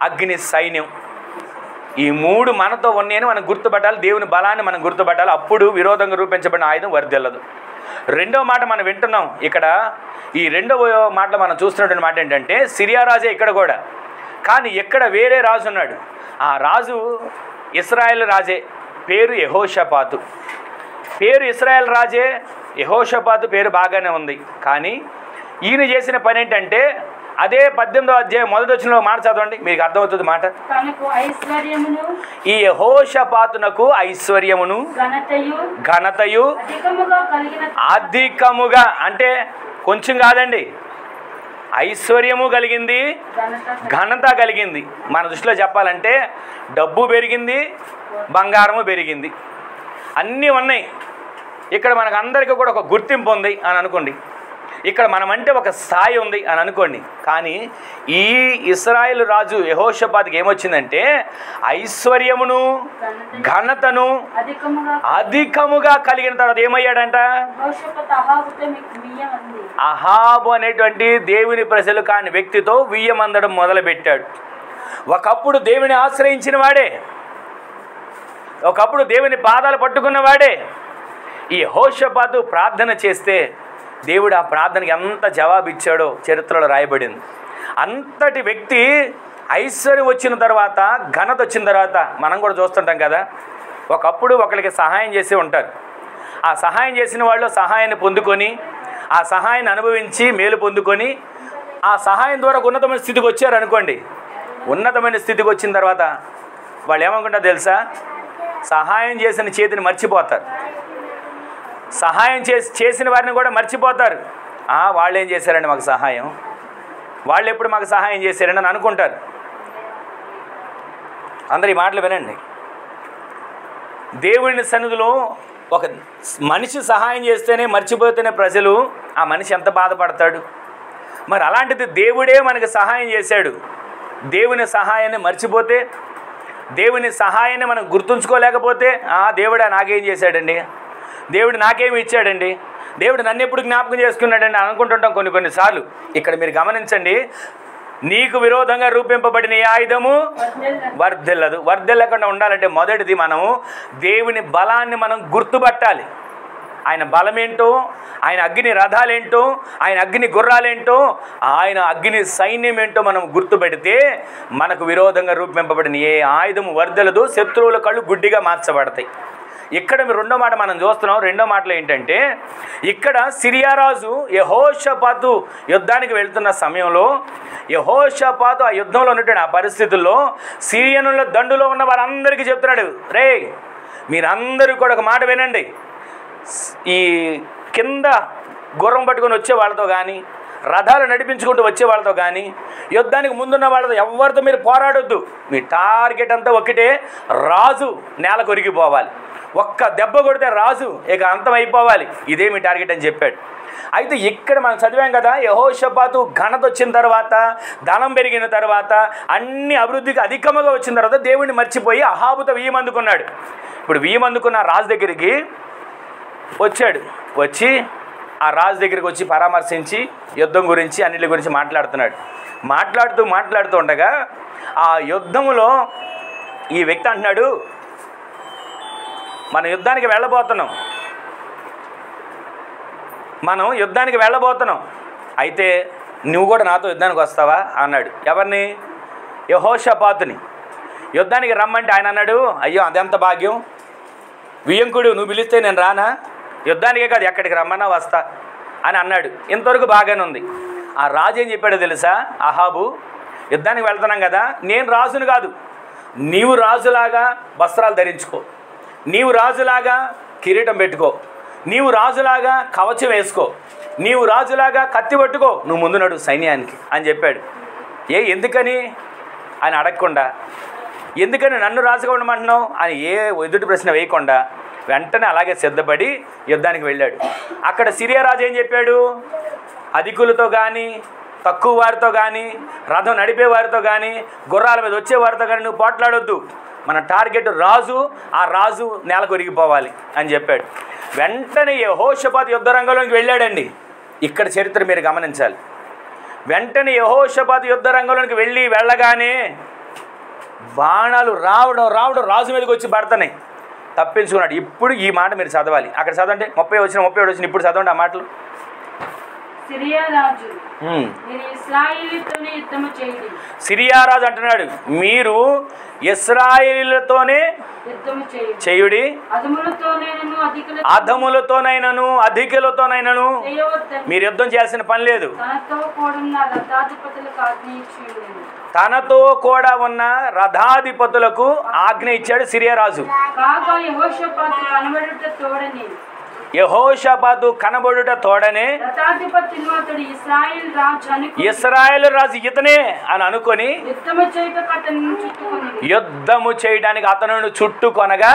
అగ్ని సైన్యం. ఈ మూడు మనతో ఉన్నాయని మనం గుర్తుపట్టాలి, దేవుని బలాన్ని మనం గుర్తుపట్టాలి. అప్పుడు విరోధంగా రూపించబడిన ఆయుధం వర్ధిల్లదు. రెండవ మాట మనం వింటున్నాం ఇక్కడ. ఈ రెండవ మాటలో మనం చూస్తున్నటువంటి మాట ఏంటంటే, సిరియా రాజే ఇక్కడ కూడా, కానీ ఇక్కడ వేరే రాజు ఉన్నాడు. ఆ రాజు ఇశ్రాయేల్ రాజే, పేరు యెహోషాపాతు. పేరు ఇశ్రాయేల్ రాజే, యెహోషాపాతు పేరు బాగానే ఉంది. కానీ ఈయన చేసిన పని ఏంటంటే, అదే 18వ అధ్యాయం మొదటి వచనంలో మాట చదవండి, మీకు అర్థమవుతుంది మాట. ఈ యెహోషాపాతునకు ఐశ్వర్యమును ఘనతయు అధికముగా, అంటే కొంచెం కాదండి, ఐశ్వర్యము కలిగింది, ఘనత కలిగింది. మన దృష్టిలో చెప్పాలంటే డబ్బు పెరిగింది, బంగారము పెరిగింది, అన్నీ ఉన్నాయి. ఇక్కడ మనకు అందరికీ కూడా ఒక గుర్తింపు ఉంది అని అనుకోండి. ఇక్కడ మనమంటే ఒక స్థాయి ఉంది అని అనుకోండి. కానీ ఈ ఇశ్రాయేలు రాజు యెహోషాపాతుకి ఏమొచ్చిందంటే ఐశ్వర్యమును ఘనతను అధికముగా కలిగిన తర్వాత ఏమయ్యాడంట? అహాబు అనేటువంటి దేవుని ప్రజలు కాని వ్యక్తితో వియ్యమందడం మొదలుపెట్టాడు. ఒకప్పుడు దేవుని ఆశ్రయించిన వాడే, ఒకప్పుడు దేవుని పాదాలు పట్టుకున్నవాడే ఈ యెహోషాపాతు ప్రార్థన చేస్తే దేవుడు ఆ ప్రార్థనకి ఎంత జవాబు ఇచ్చాడో చరిత్రలో రాయబడింది. అంతటి వ్యక్తి ఐశ్వర్యం వచ్చిన తర్వాత, ఘనత వచ్చిన తర్వాత మనం కూడా చూస్తుంటాం కదా, ఒకప్పుడు ఒకరికి సహాయం చేసి ఉంటారు. ఆ సహాయం చేసిన వాళ్ళు సహాయాన్ని పొందుకొని, ఆ సహాయాన్ని అనుభవించి మేలు పొందుకొని, ఆ సహాయం ద్వారా ఉన్నతమైన స్థితికి వచ్చారనుకోండి. ఉన్నతమైన స్థితికి వచ్చిన తర్వాత వాళ్ళు ఏమనుకుంటారు తెలుసా? సహాయం చేసిన చేతిని మర్చిపోతారు, సహాయం చేసిన వారిని కూడా మర్చిపోతారు. వాళ్ళు ఏం చేశారండి మాకు సహాయం, వాళ్ళు ఎప్పుడు మాకు సహాయం చేశారండి అని అనుకుంటారు. అందరు ఈ మాటలు వినండి. దేవుని సన్నిధిలో ఒక మనిషి సహాయం చేస్తేనే మర్చిపోతేనే ప్రజలు ఆ మనిషి ఎంత బాధపడతాడు. మరి అలాంటిది దేవుడే మనకి సహాయం చేశాడు. దేవుని సహాయాన్ని మర్చిపోతే, దేవుని సహాయాన్ని మనం గుర్తుంచుకోలేకపోతే దేవుడా నాకేం చేశాడండి, దేవుడు నాకేమి ఇచ్చాడండి, దేవుడు నన్ను ఎప్పుడు జ్ఞాపకం చేసుకున్నాడండి అనుకుంటుంటాం కొన్నిసార్లు. ఇక్కడ మీరు గమనించండి, నీకు విరోధంగా రూపింపబడిన ఏ ఆయుధము వర్ధిల్లదు. వర్ధిల్లకుండా ఉండాలంటే మొదటిది మనము దేవుని బలాన్ని మనం గుర్తుపట్టాలి. ఆయన బలమేంటో, ఆయన అగ్ని రథాలేంటో, ఆయన అగ్ని గుర్రాలేంటో, ఆయన అగ్ని సైన్యం ఏంటో మనం గుర్తుపెడితే మనకు విరోధంగా రూపింపబడిన ఏ ఆయుధము వర్ధిల్లదు, శత్రువుల కళ్ళు గుడ్డిగా మార్చబడతాయి. ఇక్కడ రెండో మాట మనం చూస్తున్నాం. రెండో మాటలో ఏంటంటే, ఇక్కడ సిరియా రాజు యెహోషాపాతు యుద్ధానికి వెళ్తున్న సమయంలో యెహోషాపాతు ఆ యుద్ధంలో ఉన్నటువంటి ఆ పరిస్థితుల్లో సిరియనుల దండులో ఉన్న వారందరికీ చెప్తున్నాడు, రే మీరందరూ కూడా ఒక మాట వినండి, ఈ కింద గుర్రం పట్టుకొని వచ్చే వాళ్ళతో కానీ, రథాలు నడిపించుకుంటూ వచ్చే వాళ్ళతో కానీ, యుద్ధానికి ముందున్న వాళ్ళతో ఎవరితో మీరు పోరాడొద్దు. మీ టార్గెట్ అంతా ఒకటే, రాజు నేల కొరిగిపోవాలి, ఒక్క దెబ్బ కొడితే రాజు ఇక అంతం అయిపోవాలి, ఇదే మీ టార్గెట్ అని చెప్పాడు. అయితే ఇక్కడ మనం చదివాం కదా, యెహోషాపాతు ఘనత వచ్చిన తర్వాత, ధనం పెరిగిన తర్వాత, అన్ని అభివృద్ధికి అధికముగా వచ్చిన తర్వాత దేవుడిని మర్చిపోయి అహాబుతో వియ్యమందుకున్నాడు. ఇప్పుడు వియ్యమందుకున్న రాజు దగ్గరికి వచ్చాడు. వచ్చి ఆ రాజు దగ్గరికి వచ్చి పరామర్శించి యుద్ధం గురించి అన్నిటి గురించి మాట్లాడుతున్నాడు. మాట్లాడుతూ ఉండగా ఆ యుద్ధములో ఈ వ్యక్తి అంటున్నాడు, మనం యుద్ధానికి వెళ్ళబోతున్నాం, అయితే నువ్వు కూడా నాతో యుద్ధానికి వస్తావా అన్నాడు. ఎవరిని? యెహోషాపాతుని. యుద్ధానికి రమ్మంటే ఆయన అన్నాడు, అయ్యో అదెంత భాగ్యం, వియ్యంకుడు నువ్వు పిలిస్తే నేను రానా, యుద్ధానికే కాదు ఎక్కడికి రమ్మన్నా వస్తా అని అన్నాడు. ఇంతవరకు బాగానే ఉంది. ఆ రాజు ఏం చెప్పాడో తెలుసా? అహాబు, యుద్ధానికి వెళ్తున్నాం కదా, నేను రాజును కాదు, నీవు రాజులాగా వస్త్రాలు ధరించుకో, నీవు రాజులాగా కిరీటం పెట్టుకో, నీవు రాజులాగా కవచం వేసుకో, నీవు రాజులాగా కత్తి పట్టుకో, నువ్వు ముందు నడు సైన్యానికి అని చెప్పాడు. ఎందుకని అని అడగకుండా, ఎందుకని నన్ను రాజుగా ఉండమంటున్నావు అని ఎదుటి ప్రశ్న వేయకుండా వెంటనే అలాగే సిద్ధపడి యుద్ధానికి వెళ్ళాడు. అక్కడ సిరియా రాజు ఏం చెప్పాడు? అధికులతో కానీ, తక్కువ వారితో కానీ, రథం నడిపే వారితో కానీ, గుర్రాల మీద వచ్చే వారితో కానీ నువ్వు పోట్లాడొద్దు, మన టార్గెట్ రాజు, ఆ రాజు నేల కొరిగిపోవాలి అని చెప్పాడు. వెంటనే యెహోషాపాతు యుద్ధ రంగంలోకి వెళ్ళాడండి. ఇక్కడ చరిత్ర మీరు గమనించాలి. వెంటనే యెహోషాపాతు యుద్ధ రంగంలోకి వెళ్ళగానే బాణాలు రావడం రాజు మీదకి వచ్చి పడుతున్నాయి. తప్పించుకున్నాడు. ఇప్పుడు ఈ మాట మీరు చదవాలి. అక్కడ చదవండి, 30 వచ్చిన 37 వచ్చిన, ఇప్పుడు చదవండి ఆ మాటలు. సిరియా రాజు అంటున్నాడు, మీరు ఇశ్రాయేలీయులతోనే చేయుడి, అధములతోనైనను అధికులతోనైనను మీరు యుద్ధం చేయాల్సిన పని లేదు. తనతో కూడా ఉన్న రథాధిపతులకు ఆజ్ఞ ఇచ్చాడు సిరియా రాజు. యెహోషాపాతు కనబడుట తోడనే ఇశ్రాయేలు రాజు ఇతనే అని అనుకొని యుద్ధము చేయడానికి అతను చుట్టుకొనగా,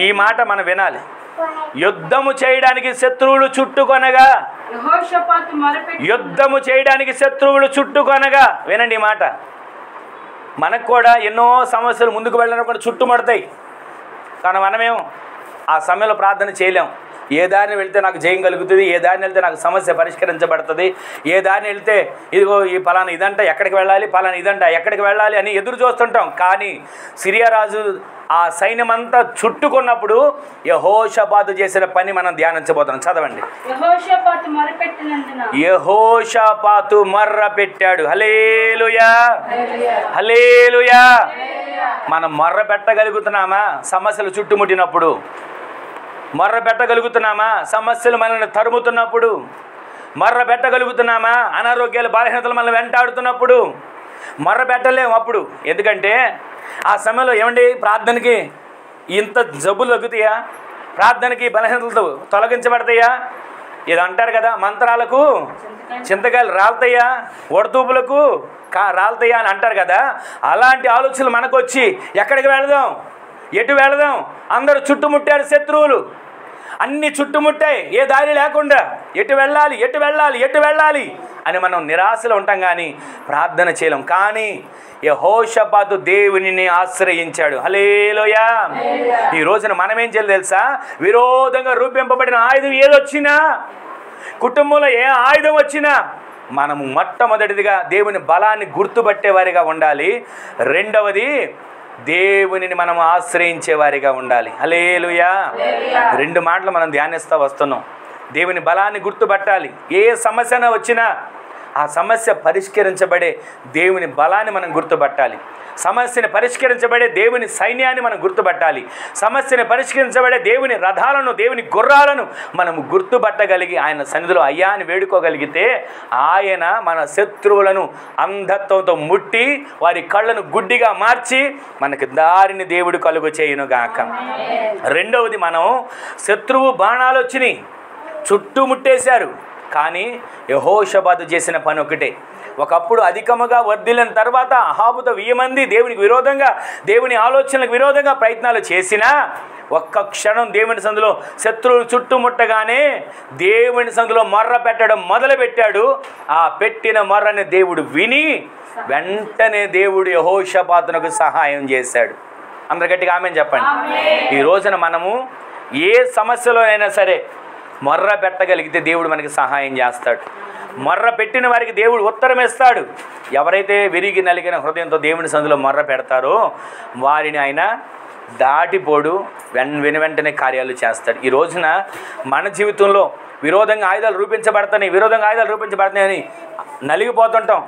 ఈ మాట మనం వినాలి. యుద్ధము చేయడానికి శత్రువులు చుట్టుకొనగా, యెహోషాపాతు మొరపెట్టి యుద్ధము చేయడానికి శత్రువులు చుట్టుకొనగా. వినండి ఈ మాట. మనకు కూడా ఎన్నో సమస్యలు ముందుకు వెళ్ళినప్పుడు చుట్టుముడతాయి, కానీ మనమేమో ఆ సమయంలో ప్రార్థన చేయలేం. ఏ దారిని వెళ్తే నాకు జయం కలుగుతుంది, ఏ దారిని వెళ్తే నాకు సమస్య పరిష్కరించబడుతుంది, ఏ దారిని వెళ్తే ఇదిగో ఈ పలానా ఇదంట ఎక్కడికి వెళ్ళాలి, పలానా ఇదంట ఎక్కడికి వెళ్ళాలి అని ఎదురు చూస్తుంటాం. కానీ సిరియా రాజు ఆ సైన్యం అంతా చుట్టుకున్నప్పుడు యెహోషాపాతు చేసిన పని మనం ధ్యానించబోతున్నాం. చదవండి. యెహోషాపాతు మొరపెట్టినందున యెహోషాపాతు మర్ర పెట్టాడు. హల్లెలూయా, హల్లెలూయా. మనం మొర్ర పెట్టగలుగుతున్నామా? సమస్యలు చుట్టుముట్టినప్పుడు మొర్ర పెట్టగలుగుతున్నామా? సమస్యలు మనల్ని తరుముతున్నప్పుడు మొర్ర పెట్టగలుగుతున్నామా? అనారోగ్యాలు బలహీనతలు మనల్ని వెంటాడుతున్నప్పుడు మొర్ర పెట్టలేము అప్పుడు. ఎందుకంటే ఆ సమయంలో ఏమండి, ప్రార్థనకి ఇంత జబ్బులు తగ్గుతాయా? ప్రార్థనకి బలహీనతలు తొలగించబడతాయా? ఇది అంటారు కదా, మంత్రాలకు చింతకాయలు రాలుతాయా, ఒడతూపులకు రాలుతాయా అని అంటారు కదా. అలాంటి ఆలోచనలు మనకు వచ్చి ఎక్కడికి వెళదాం, ఎటు వెళదాం? అందరూ చుట్టుముట్టారు, శత్రువులు అన్నీ చుట్టుముట్టాయి, ఏ దారి లేకుండా ఎటు వెళ్ళాలి, ఎటు వెళ్ళాలి, ఎటు వెళ్ళాలి అని మనం నిరాశలో ఉంటాం, కానీ ప్రార్థన చేయలేం. కానీ యెహోషాపాతు దేవునిని ఆశ్రయించాడు. హల్లెలూయా. ఈ రోజున మనం ఏం చేయాలి తెలుసా? విరోధంగా రూపింపబడిన ఆయుధం ఏదొచ్చినా, కుటుంబంలో ఏ ఆయుధం వచ్చినా మనము మొట్టమొదటిదిగా దేవుని బలాన్ని గుర్తుపట్టేవారిగా ఉండాలి. రెండవది దేవునిని మనం ఆశ్రయించేవారిగా ఉండాలి. హల్లెలూయా. రెండు మాటలు మనం ధ్యానిస్తూ వస్తున్నాం. దేవుని బలాన్ని గుర్తుపట్టాలి. ఏ సమస్య వచ్చినా ఆ సమస్య పరిష్కరించబడే దేవుని బలాన్ని మనం గుర్తుపట్టాలి. సమస్యని పరిష్కరించబడే దేవుని సైన్యాన్ని మనం గుర్తుపట్టాలి. సమస్యని పరిష్కరించబడే దేవుని రథాలను, దేవుని గుర్రాలను మనం గుర్తుపట్టగలిగి ఆయన సన్నిధిలో అయ్యా అని వేడుకోగలిగితే ఆయన మన శత్రువులను అంధత్వంతో ముట్టి వారి కళ్ళను గుడ్డిగా మార్చి మనకి దారిని దేవుడు కలుగు చేయునుగాక. రెండవది, మనం శత్రువు బాణాలు వచ్చినాయి, చుట్టుముట్టేశారు, కానీ యెహోషాపాతు చేసిన పని ఒకటే. ఒకప్పుడు అధికముగా వర్ధిల్లిన తర్వాత అహాబుతో 1000 మంది దేవునికి విరోధంగా, దేవుని ఆలోచనలకు విరోధంగా ప్రయత్నాలు చేసినా ఒక్క క్షణం దేవుని సందులో శత్రువులు చుట్టుముట్టగానే దేవుని సందులో మొర్ర పెట్టడం మొదలుపెట్టాడు. ఆ పెట్టిన మొర్రని దేవుడు విని వెంటనే దేవుడు యెహోషాపాతునకు సహాయం చేశాడు. అందరు గట్టిగా ఆమేన్ చెప్పండి. ఈ రోజున మనము ఏ సమస్యలో అయినా సరే మొర్ర పెట్టగలిగితే దేవుడు మనకి సహాయం చేస్తాడు. మొర్ర పెట్టిన వారికి దేవుడు ఉత్తరం ఇస్తాడు. ఎవరైతే విరిగి నలిగిన హృదయంతో దేవుని సందులో మొర్ర పెడతారో వారిని ఆయన దాటిపోడు, వెంటనే కార్యాలు చేస్తాడు. ఈ రోజున మన జీవితంలో విరోధంగా ఆయుధాలు రూపించబడతాయని నలిగిపోతుంటాం.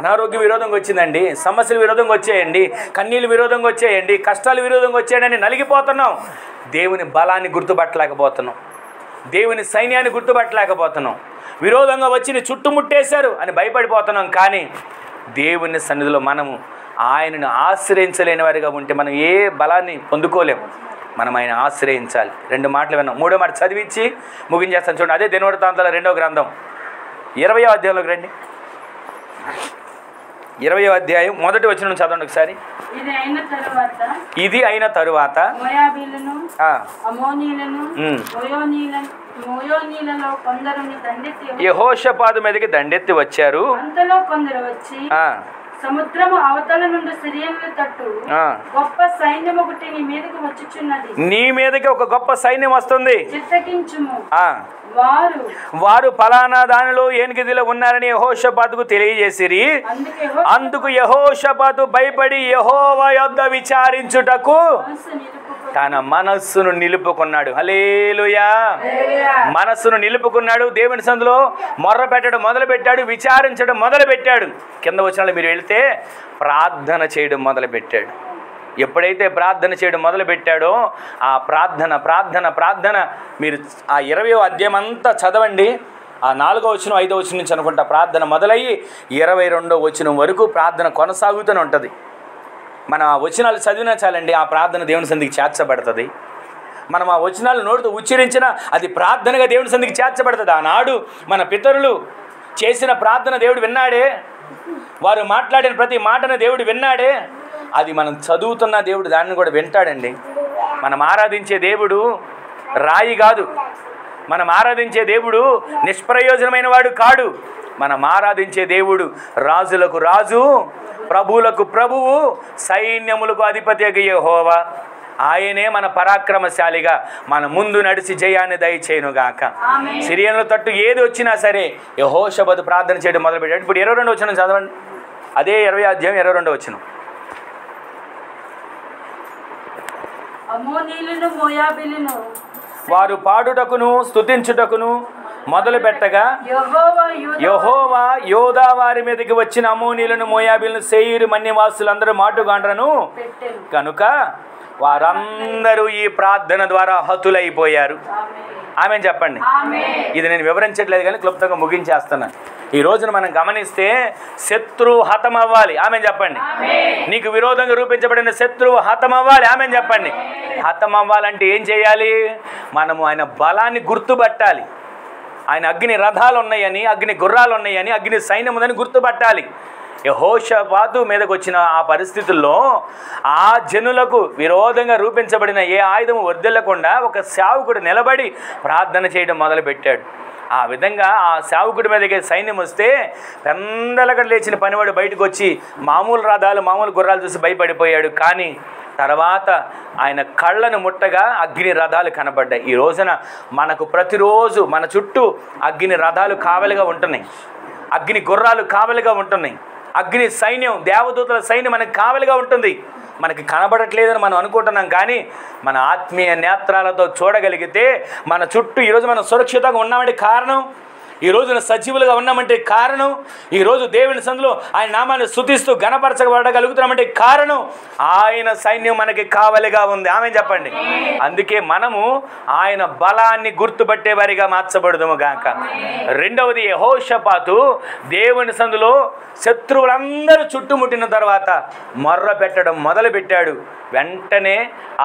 అనారోగ్యం విరోధంగా వచ్చిందండి, సమస్యలు విరోధంగా వచ్చాయండి, కన్నీళ్ళు విరోధంగా వచ్చాయండి, కష్టాలు విరోధంగా వచ్చాయని నలిగిపోతున్నాం. దేవుని బలాన్ని గుర్తుపట్టలేకపోతున్నాం, దేవుని సైన్యాన్ని గుర్తుపట్టలేకపోతున్నాం. విరోధంగా వచ్చి చుట్టుముట్టేశారు అని భయపడిపోతున్నాం. కానీ దేవుని సన్నిధిలో మనము ఆయనను ఆశ్రయించలేని వారిగా ఉంటే మనం ఏ బలాన్ని పొందుకోలేము. మనం ఆయన ఆశ్రయించాలి. 2 మాటలు విన్నాం. 3వ మాట చదివించి ముగించేస్తాను. చూడండి, అదే దినవృత్తాంతాల 2వ గ్రంథం 20వ అధ్యాయంలోకి రండి. 20వ అధ్యాయం 1వ వచనం చదవండి ఒకసారి. ఇది అయిన తరువాత మోయాబీయులను, అమోనీయులను, మోయోనీయులలో కొందరుని దండెత్తి యెహోషాపాతు మీదకి దండెత్తి వచ్చారు. అంతలో కొందరు వచ్చి సముద్రము అవతల నుండి సిరియన్ల తట్టు గొప్ప సైన్యం ఒకటి నీ మీదకి వచ్చుచున్నది, నీ మీదకి ఒక గొప్ప సైన్యం వస్తుంది, చిత్తగించుము. వారు ఫలానా దానిలో ఏనుగదిలో ఉన్నారని యెహోషాపాతుకు తెలియజేసిరి. అందుకు యెహోషాపాతు భయపడి యెహోవా యొద్ద విచారించుటకు తన మనస్సును నిలుపుకున్నాడు. హల్లెలూయా. మనస్సును నిలుపుకున్నాడు. దేవుని సందులో మొర్ర పెట్టడం మొదలుపెట్టాడు, విచారించడం మొదలుపెట్టాడు. కింద వచనాలు మీరు వెళ్తే ప్రార్థన చేయడం మొదలుపెట్టాడు. ఎప్పుడైతే ప్రార్థన చేయడం మొదలుపెట్టాడో ఆ ప్రార్థన మీరు ఆ 20వ అధ్యాయం అంతా చదవండి. ఆ 4వ వచనం 5వ వచనం నుంచి అనుకుంటా ప్రార్థన మొదలయ్యి 22వ వచనం వరకు ప్రార్థన కొనసాగుతూనే ఉంటుంది. మనం ఆ వచనాలు చదివినా చాలండి, ఆ ప్రార్థన దేవుని సన్నిధికి చేర్చబడుతుంది. మనం ఆ వచనాలు నోటితో ఉచ్చరించినా అది ప్రార్థనగా దేవుని సన్నిధికి చేర్చబడుతుంది. ఆనాడు మన పితరులు చేసిన ప్రార్థన దేవుడు విన్నాడే, వారు మాట్లాడిన ప్రతి మాటను దేవుడు విన్నాడే. అది మనం చదువుతున్న దేవుడు దాన్ని కూడా వింటాడండి. మనం ఆరాధించే దేవుడు రాయి కాదు. మనం ఆరాధించే దేవుడు నిష్ప్రయోజనమైన వాడు కాడు. మనం ఆరాధించే దేవుడు రాజులకు రాజు, ప్రభువులకు ప్రభువు, సైన్యములకు అధిపతి యెహోవా. ఆయనే మన పరాక్రమశాలిగా మన ముందు నడిచి జయాన్ని దయచేయునుగాక. సిరియన్ల తట్టు ఏది వచ్చినా సరే యెహోషాపాతు ప్రార్థన చేయడం మొదలుపెట్టాడు. ఇప్పుడు 22 వచనం చదవండి. అదే 20వ అధ్యాయం 22వ వచనం. అమ్మోనీయులను మోయాబీయులను వారు పాడుటకును స్తుతించుటకును మొదలు పెట్టగా యెహోవా యోధా వారి మీదకి వచ్చిన అమ్మోనీయులను మోయాబీయులను సేయీరు మన్యవాసులందరూ మాటుగాండ్రను కనుక వారందరూ ఈ ప్రార్థన ద్వారా హతులైపోయారు. ఆమె చెప్పండి. ఇది నేను వివరించట్లేదు కానీ క్లుప్తంగా ముగించేస్తున్నాను. ఈ రోజున మనం గమనిస్తే శత్రువు హతమవ్వాలి. ఆమె చెప్పండి. నీకు విరోధంగా రూపించబడిన శత్రువు హతమవ్వాలి. ఆమె చెప్పండి. హతమవ్వాలంటే ఏం చేయాలి? మనము ఆయన బలాన్ని గుర్తుపట్టాలి. ఆయన అగ్ని రథాలు ఉన్నాయని, అగ్ని గుర్రాలు ఉన్నాయని, అగ్ని సైన్యం ఉందని గుర్తుపట్టాలి. యెహోషాపాతు మీదకి వచ్చిన ఆ పరిస్థితుల్లో ఆ జనులకు విరోధంగా రూపించబడిన ఏ ఆయుధము వర్ధిల్లకుండా ఒక సేవకుడు నిలబడి ప్రార్థన చేయడం మొదలుపెట్టాడు. ఆ విధంగా ఆ సేవకుడి మీదకి సైన్యం వస్తే పెందలకడ లేచిన పనివాడు బయటకు వచ్చి మామూలు రథాలు, మామూలు గుర్రాలు చూసి భయపడిపోయాడు. కానీ తర్వాత ఆయన కళ్ళను ముట్టగా అగ్ని రథాలు కనబడ్డాయి. ఈ రోజున మనకు ప్రతిరోజు మన చుట్టూ అగ్ని రథాలు కావలిగా ఉంటున్నాయి, అగ్ని గుర్రాలు కావలిగా ఉంటున్నాయి, అగ్ని సైన్యం, దేవదూతల సైన్యం మనకు కావలిగా ఉంటుంది. మనకి కనబడట్లేదని మనం అనుకుంటున్నాం, కానీ మన ఆత్మీయ నేత్రాలతో చూడగలిగితే మన చుట్టూ ఈరోజు మనం సురక్షితంగా ఉన్నామంటే కారణం, ఈ రోజున సజీవులుగా ఉన్నామంటే కారణం, ఈరోజు దేవుని సందులో ఆయన నామాన్ని స్తుతిస్తూ గణపరచబడగలుగుతున్నామంటే కారణం ఆయన సైన్యం మనకి కావలిగా ఉంది. ఆమె చెప్పండి. అందుకే మనము ఆయన బలాన్ని గుర్తుపట్టే వారిగా మార్చబడదుము గాక. రెండవది, యెహోషాపాతు దేవుని సందులో శత్రువులందరూ చుట్టుముట్టిన తర్వాత మొర్ర పెట్టడం మొదలుపెట్టాడు. వెంటనే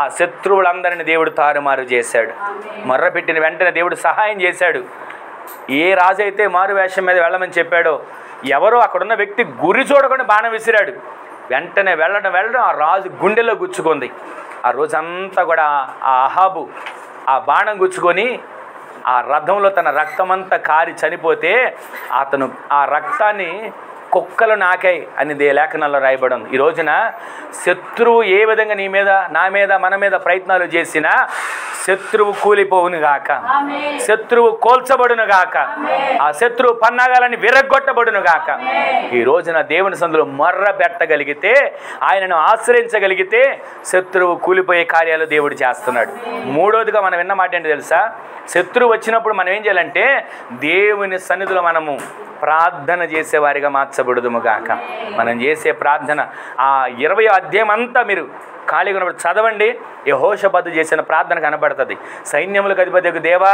ఆ శత్రువులందరినీ దేవుడు తారుమారు చేశాడు. మొర్ర పెట్టిన వెంటనే దేవుడు సహాయం చేశాడు. ఏ రాజు అయితే మారు వేషం మీద వెళ్ళమని చెప్పాడో ఎవరో అక్కడున్న వ్యక్తి గురి చూడకుండా బాణం విసిరాడు. వెంటనే వెళ్ళడం ఆ రాజు గుండెలో గుచ్చుకుంది. ఆ రోజంతా కూడా ఆ అహాబు ఆ బాణం గుచ్చుకొని ఆ రథంలో తన రక్తమంతా కారి చనిపోతే అతను ఆ రక్తాన్ని కుక్కలు నాకాయి అని లేఖనాల్లో రాయబడి ఉంది. ఈ రోజున శత్రువు ఏ విధంగా నీ మీద, నా మీద, మన మీద ప్రయత్నాలు చేసినా శత్రువు కూలిపోవును గాక, శత్రువు కోల్చబడును గాక, ఆ శత్రువు పన్నాగాలని విరగొట్టబడును గాక. ఈ రోజున దేవుని సందులో మొర్ర పెట్టగలిగితే, ఆయనను ఆశ్రయించగలిగితే శత్రువు కూలిపోయే కార్యాలు దేవుడు చేస్తున్నాడు. మూడోదిగా మనం విన్న మాట ఏంటి తెలుసా? శత్రువు వచ్చినప్పుడు మనం ఏం చేయాలంటే దేవుని సన్నిధిలో మనము ప్రార్థన చేసేవారిగా మార్చబడుదుము గాక. మనం చేసే ప్రార్థన ఆ 20వ అధ్యాయం అంతా మీరు ఖాళీగా ఉన్నప్పుడు చదవండి. యెహోషాపాతు చేసిన ప్రార్థన కనబడుతుంది. సైన్యములకు అధిపతికి దేవా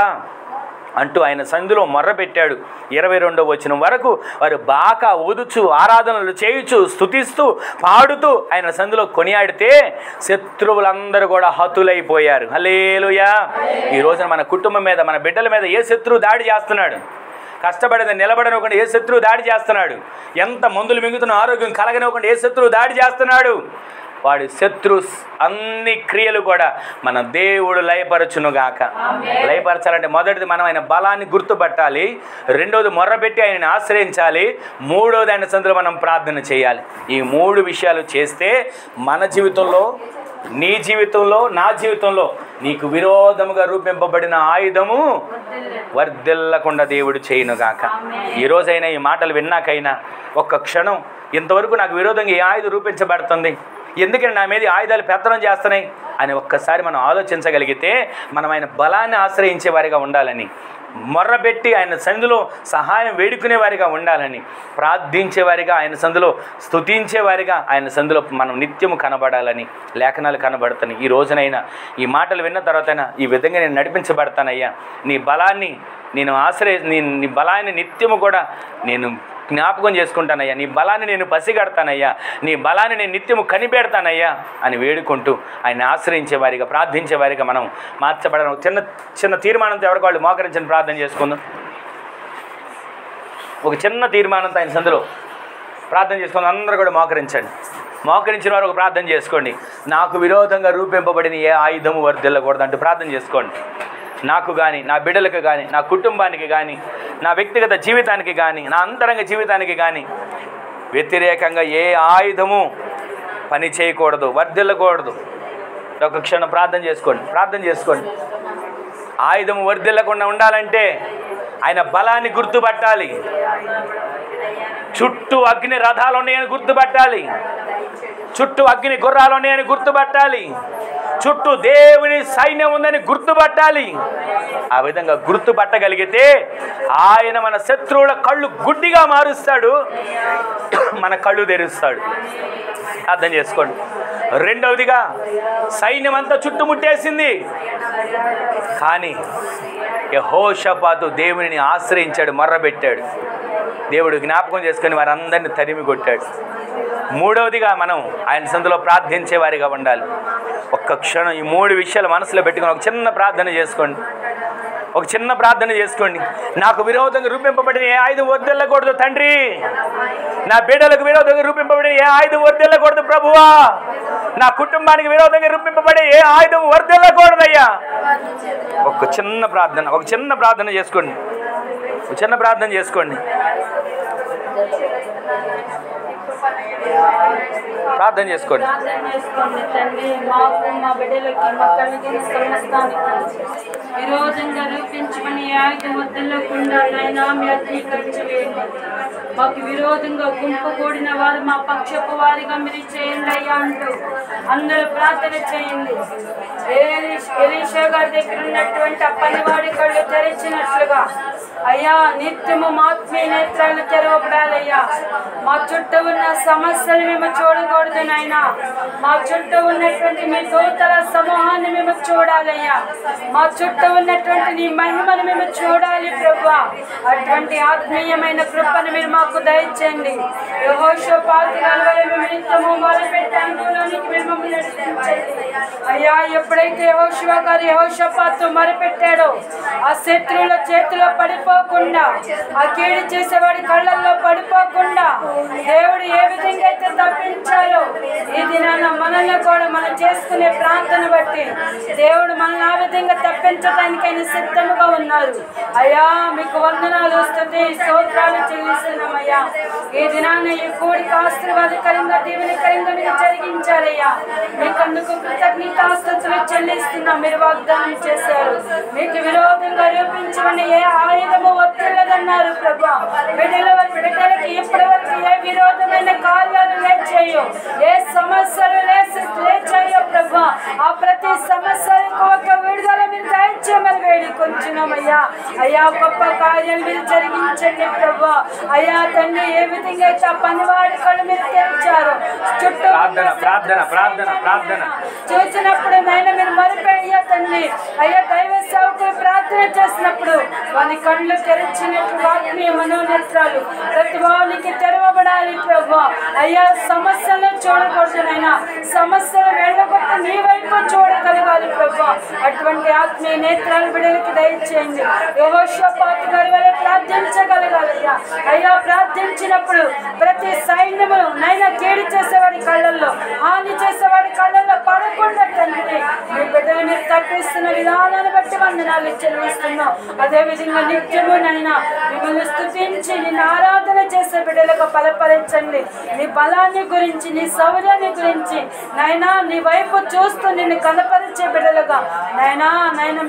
అంటూ ఆయన సంధిలో మొర్ర పెట్టాడు. 22వ వచనం వరకు వారు బాగా ఊదుచు, ఆరాధనలు చేయుచు, స్తుతిస్తూ, పాడుతూ ఆయన సంధిలో కొనియాడితే శత్రువులందరూ కూడా హతులైపోయారు. హల్లెలూయా. ఈ రోజున మన కుటుంబం మీద, మన బిడ్డల మీద ఏ శత్రువు దాడి చేస్తున్నాడు? కష్టపడేది నిలబడనివ్వకుండా ఏ శత్రువు దాడి చేస్తున్నాడు? ఎంత మందులు మింగుతున్న ఆరోగ్యం కలగనివ్వకుండా ఏ శత్రువు దాడి చేస్తున్నాడు? వాడి శత్రు అన్ని క్రియలు కూడా మన దేవుడు లయపరచునుగాక. లయపరచాలంటే మొదటిది మనం ఆయన బలాన్ని గుర్తుపట్టాలి, రెండోది మొర్రపెట్టి ఆయనని ఆశ్రయించాలి, మూడోది ఆయన సందులో మనం ప్రార్థన చేయాలి. ఈ 3 విషయాలు చేస్తే మన జీవితంలో, నీ జీవితంలో, నా జీవితంలో నీకు విరోధముగా రూపింపబడిన ఆయుధము వర్ధిల్లకుండా దేవుడు చేయునుగాక. ఈరోజైనా ఈ మాటలు విన్నాకైనా ఒక్క క్షణం ఇంతవరకు నాకు విరోధంగా ఏ ఆయుధం రూపించబడుతుంది, ఎందుకని నా మీద ఆయుధాలు పెత్తనం చేస్తున్నాయి అని ఒక్కసారి మనం ఆలోచించగలిగితే మనం ఆయన బలాన్ని ఆశ్రయించే వారిగా ఉండాలని, మొర్రబెట్టి ఆయన సందులో సహాయం వేడుకునే వారిగా ఉండాలని, ప్రార్థించేవారిగా ఆయన సందులో స్తుతించేవారిగా ఆయన సందులో మనం నిత్యము కనబడాలని లేఖనాలు కనబడుతున్నాయి. ఈ రోజునైనా ఈ మాటలు విన్న తర్వాతైనా ఈ విధంగా నేను నడిపించబడతానయ్యా, నీ బలాన్ని నేను నీ బలాన్ని నిత్యము కూడా నేను జ్ఞాపకం చేసుకుంటానయ్యా, నీ బలాన్ని నేను పసిగడతానయ్యా, నీ బలాన్ని నేను నిత్యము కనిపెడతానయ్యా అని వేడుకుంటూ ఆయన ఆశ్రయించే వారిగా, ప్రార్థించే వారిగా మనం మార్చబడడం. చిన్న తీర్మానంతో ఎవరికి వాళ్ళు మోకరించని ప్రార్థన చేసుకుందాం. ఒక చిన్న తీర్మానంతో ఆయన సందులో ప్రార్థన చేసుకుందాం. అందరూ కూడా మోకరించండి. మోకరించిన వారు ఒక ప్రార్థన చేసుకోండి. నాకు విరోధంగా రూపింపబడిన ఏ ఆయుధము వర్ధిల్లకూడదు అంటూ ప్రార్థన చేసుకోండి. నాకు కానీ, నా బిడ్డలకు కానీ, నా కుటుంబానికి కానీ, నా వ్యక్తిగత జీవితానికి కానీ, నా అంతరంగ జీవితానికి కానీ వ్యతిరేకంగా ఏ ఆయుధము పని చేయకూడదు, వర్ధిల్లకూడదు. ఒక క్షణం ప్రార్థన చేసుకోండి. ఆయుధము వర్ధిల్లకుండా ఉండాలంటే ఆయన బలాన్ని గుర్తుపట్టాలి. చుట్టూ అగ్ని రథాలు ఉన్నాయని గుర్తుపట్టాలి, చుట్టూ అగ్ని గుర్రాలు ఉన్నాయని గుర్తుపట్టాలి, చుట్టూ దేవుని సైన్యం ఉందని గుర్తుపట్టాలి. ఆ విధంగా గుర్తుపట్టగలిగితే ఆయన మన శత్రువుల కళ్ళు గుడ్డిగా మారుస్తాడు, మన కళ్ళు తెరుస్తాడు. అర్థం చేసుకోండి. రెండవదిగా సైన్యం అంతా చుట్టుముట్టేసింది, కానీ యెహోషాపాతు దేవునిని ఆశ్రయించాడు, మొర్రబెట్టాడు. దేవుడు జ్ఞాపకం చేసుకొని వారందరినీ తరిమి కొట్టాడు. మూడవదిగా మనం ఆయన సందులో ప్రార్థించే వారిగా ఉండాలి. ఒక్క క్షణం ఈ 3 విషయాలు మనసులో పెట్టుకొని ఒక చిన్న ప్రార్థన చేసుకోండి. నాకు విరోధంగా రూపింపబడిన ఏ ఆయుధం వర్ధిల్లకూడదు తండ్రి, నా బిడ్డలకు విరోధంగా రూపింపబడిన ఏ ఆయుధం వర్ధిల్లకూడదు ప్రభువా, నా కుటుంబానికి విరోధంగా రూపింపబడే ఏ ఆయుధం వర్ధిల్లకూడదయ్యా. ఒక చిన్న ప్రార్థన చేసుకోండి. ప్రార్థన చేసుకోండి. తండ్రి, మాకు మా బిడ్డలకి మా కలిగిన సమస్తానికి విరోధంగా రూపించమని ఆయుధం వద్దకుండా నైనా మీ అగ్నికరించవేయండి. మాకు విరోధంగా గుంపు కూడిన వారు మా పక్షపు వారిగా మీరు చేయండి అయ్యా అంటూ అందరూ ప్రార్థన చేయండి. ఎలీషా గారి దగ్గర ఉన్నటువంటి ఆ పనివాడి కళ్ళు తెరిచినట్లుగా అయ్యా నిత్యము మా ఆత్మీయ నేత్రాలు తెరవబడాలయ్యా. మా చుట్టూ ఉన్న సమస్యలు మేము చూడకూడదు నాయనా, మా చుట్టూ ఉన్నటువంటి మీ దూతల సమూహాన్ని మేము చూడాలయ్యా, మా చుట్టూ ఉన్నటువంటి నీ మహిమను మేము చూడాలి ప్రభువా. అటువంటి ఆత్మీయమైన కృపను మీరు మాకు దయచేయండి. యెహోషాపాతు గారి వలె మేము నిత్యము మొరపెట్టి అందులోనికి మీరు మమ్మల్ని నడిపించండి అయ్యా. ఎప్పుడైతే యెహోషాపాతు మొరపెట్టాడో ఆ శత్రువుల చేతిలో పడిపోకుండా, ఆ కీడు చేసేవాడి కళ్ళల్లో పడిపోకుండా దేవుడు ఏ విధంగా అయితే తప్పించాలో ఈ దినాన మనల్ని కూడా మనం చేసుకునే ప్రార్థన బట్టి దేవుడు మనల్ని ఆ విధంగా తప్పించడానికి ఆయన సిద్ధముగా ఉన్నారు అయ్యా. మీకు వందనాలు, స్తుతి, స్తోత్రాలు చెల్లిస్తున్నామయ్యా. ఈ దినాన ఈ కూడిక ఆశీర్వాదకరంగా దీవెనకరంగా మీరు జరిగించారయ్యా. మీకు అందుకు కృతజ్ఞతాస్తుతులు చెల్లిస్తున్నాం. మీరు వాగ్దానం చేశారు, మీకు విరోధంగా రూపించమని ఏ ఆయుధము వర్తిల్లదన్నారు ప్రభా. బిడ్డలకి ఇప్పటి వరకు ఏ విరోధమైన కార్యాలు లేచాయో, ఏ సమస్యలు లేచాయో ప్రభా, ఆ ప్రతి సమస్యలకు ఒక విడుదల మీరు దయచేయమని వేడుకొంచున్నామయ్యా. అయ్యా గొప్ప కార్యాలు మీరు జరిగించండి ప్రభా. అయ్యా తండ్రి, ఏ విధంగా అయితే ఆ పనివాడి కళ్ళు మీరు తెరిచారు, చుట్టూ చూసినప్పుడు నాయన మీరు మరిపోయ్యా తండ్రి. అయ్యా దైవ సేవకులు ప్రార్థన చేసినప్పుడు వారి కళ్ళు తెరిచినట్టు ఆత్మీయ మనోనేత్రాలు ప్రతి వారికి తెరవబడాలి ప్రభా. అయ్యా సమస్యలను చూడకూడదు నాయన, సమస్యలు వెళ్ళగొట్టి నీ వైపు చూడగలగాలి ప్రభా. అటువంటి ఆత్మీయ నేత్రాలు బిడ్డలకి దయచేయండి. యెహోషాపాతు గారి వలె ప్రార్థించగలగాలయ్యా. అయ్యా ప్రార్థించినప్పుడు ప్రతి సైన్యము నైనా కీడు చేసేవాడి కళ్ళల్లో, హాని చేసేవాడి కళ్ళల్లో పడకుండా తండ్రి మీ బిడ్డలు మీరు తప్పిస్తున్న విధానాన్ని బట్టి వందనాలు చెల్లిస్తున్నాం. అదేవిధంగా నిత్యము నైనా మిమ్మల్ని స్తుతించి నిన్ను ఆరాధన చేసే బిడ్డలకు బలపరించండి. నీ బలాన్ని గురించి, నీ శౌర్యాన్ని గురించి నైనా నీ వైపు చూస్తూ నిన్ను కనపరిచే బిడ్డలుగా నైనా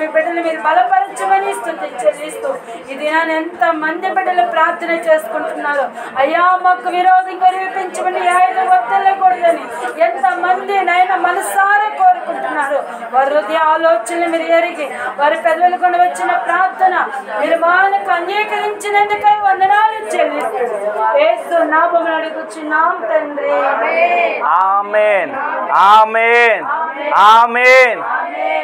మీ బిడ్డలు మీరు బలపరచమని స్తుతి చెల్లిస్తూ ఈ దినాన్ని ఎంత మంది బిడ్డలు ప్రార్థన చేసుకుంటున్నారు అయ్యా. మాకు విరోధంగా రూపించమని ఆయుధం వద్దలకూడదని ఎంత మంది నైనా మనసారా కోరుకుంటున్నారు. వారి హృదయ ఆలోచనలు మీరు ఎరిగి వారి పెదవులు కూడా వచ్చిన ప్రార్థన మీరు వాళ్ళకు అంగీకరించినందుకై వందనాలు చెల్లిస్తూ యేసు నామమున అడుగుచున్నాం తండ్రి. ఆమేన్, ఆమేన్, ఆమేన్.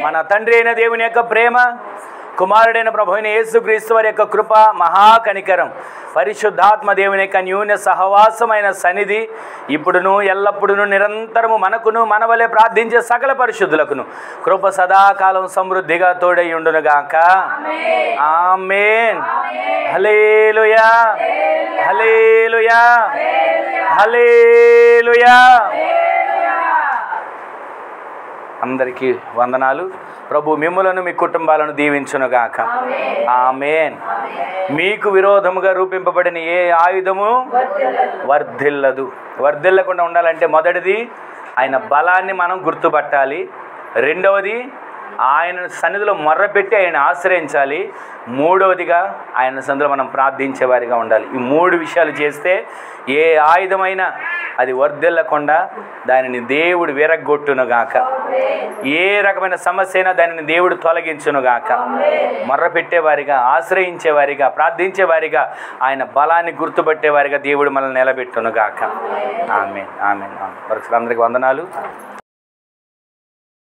మన తండ్రి అయిన దేవుని యొక్క ప్రేమ, కుమారుడైన ప్రభువైన యేసుక్రీస్తు వారి యొక్క కృప, మహాకనికరం, పరిశుద్ధాత్మ దేవుని యొక్క న్యూన సహవాసమైన సన్నిధి ఇప్పుడును ఎల్లప్పుడూ నిరంతరము మనకును మనవలే ప్రార్థించే సకల పరిశుద్ధులకును కృప సదాకాలం సమృద్ధిగా తోడై ఉండునుగాక. ఆమేన్. హల్లెలూయా, హల్లెలూయా, హల్లెలూయా. అందరికీ వందనాలు. ప్రభు మిమ్ములను మీ కుటుంబాలను దీవించునుగాక. ఆమేన్. మీకు విరోధముగా రూపింపబడిన ఏ ఆయుధము వర్ధిల్లదు. వర్ధిల్లకుండా ఉండాలంటే మొదటిది ఆయన బలాన్ని మనం గుర్తుపట్టాలి. రెండవది ఆయన సన్నిధిలో మొర్రపెట్టి ఆయన ఆశ్రయించాలి. మూడవదిగా ఆయన సన్నిధిలో మనం ప్రార్థించేవారిగా ఉండాలి. ఈ మూడు విషయాలు చేస్తే ఏ ఆయుధమైనా అది వర్ధిల్లకుండా దానిని దేవుడు విరగ్గొట్టునుగాక. ఏ రకమైన సమస్య అయినా దానిని దేవుడు తొలగించునుగాక. మొర్రపెట్టేవారిగా, ఆశ్రయించేవారిగా, ప్రార్థించేవారిగా, ఆయన బలాన్ని గుర్తుపట్టేవారిగా దేవుడు మనల్ని నిలబెట్టునుగాక. ఆమేన్. ఆమేన్. మరొకసారి అందరికీ వందనాలు.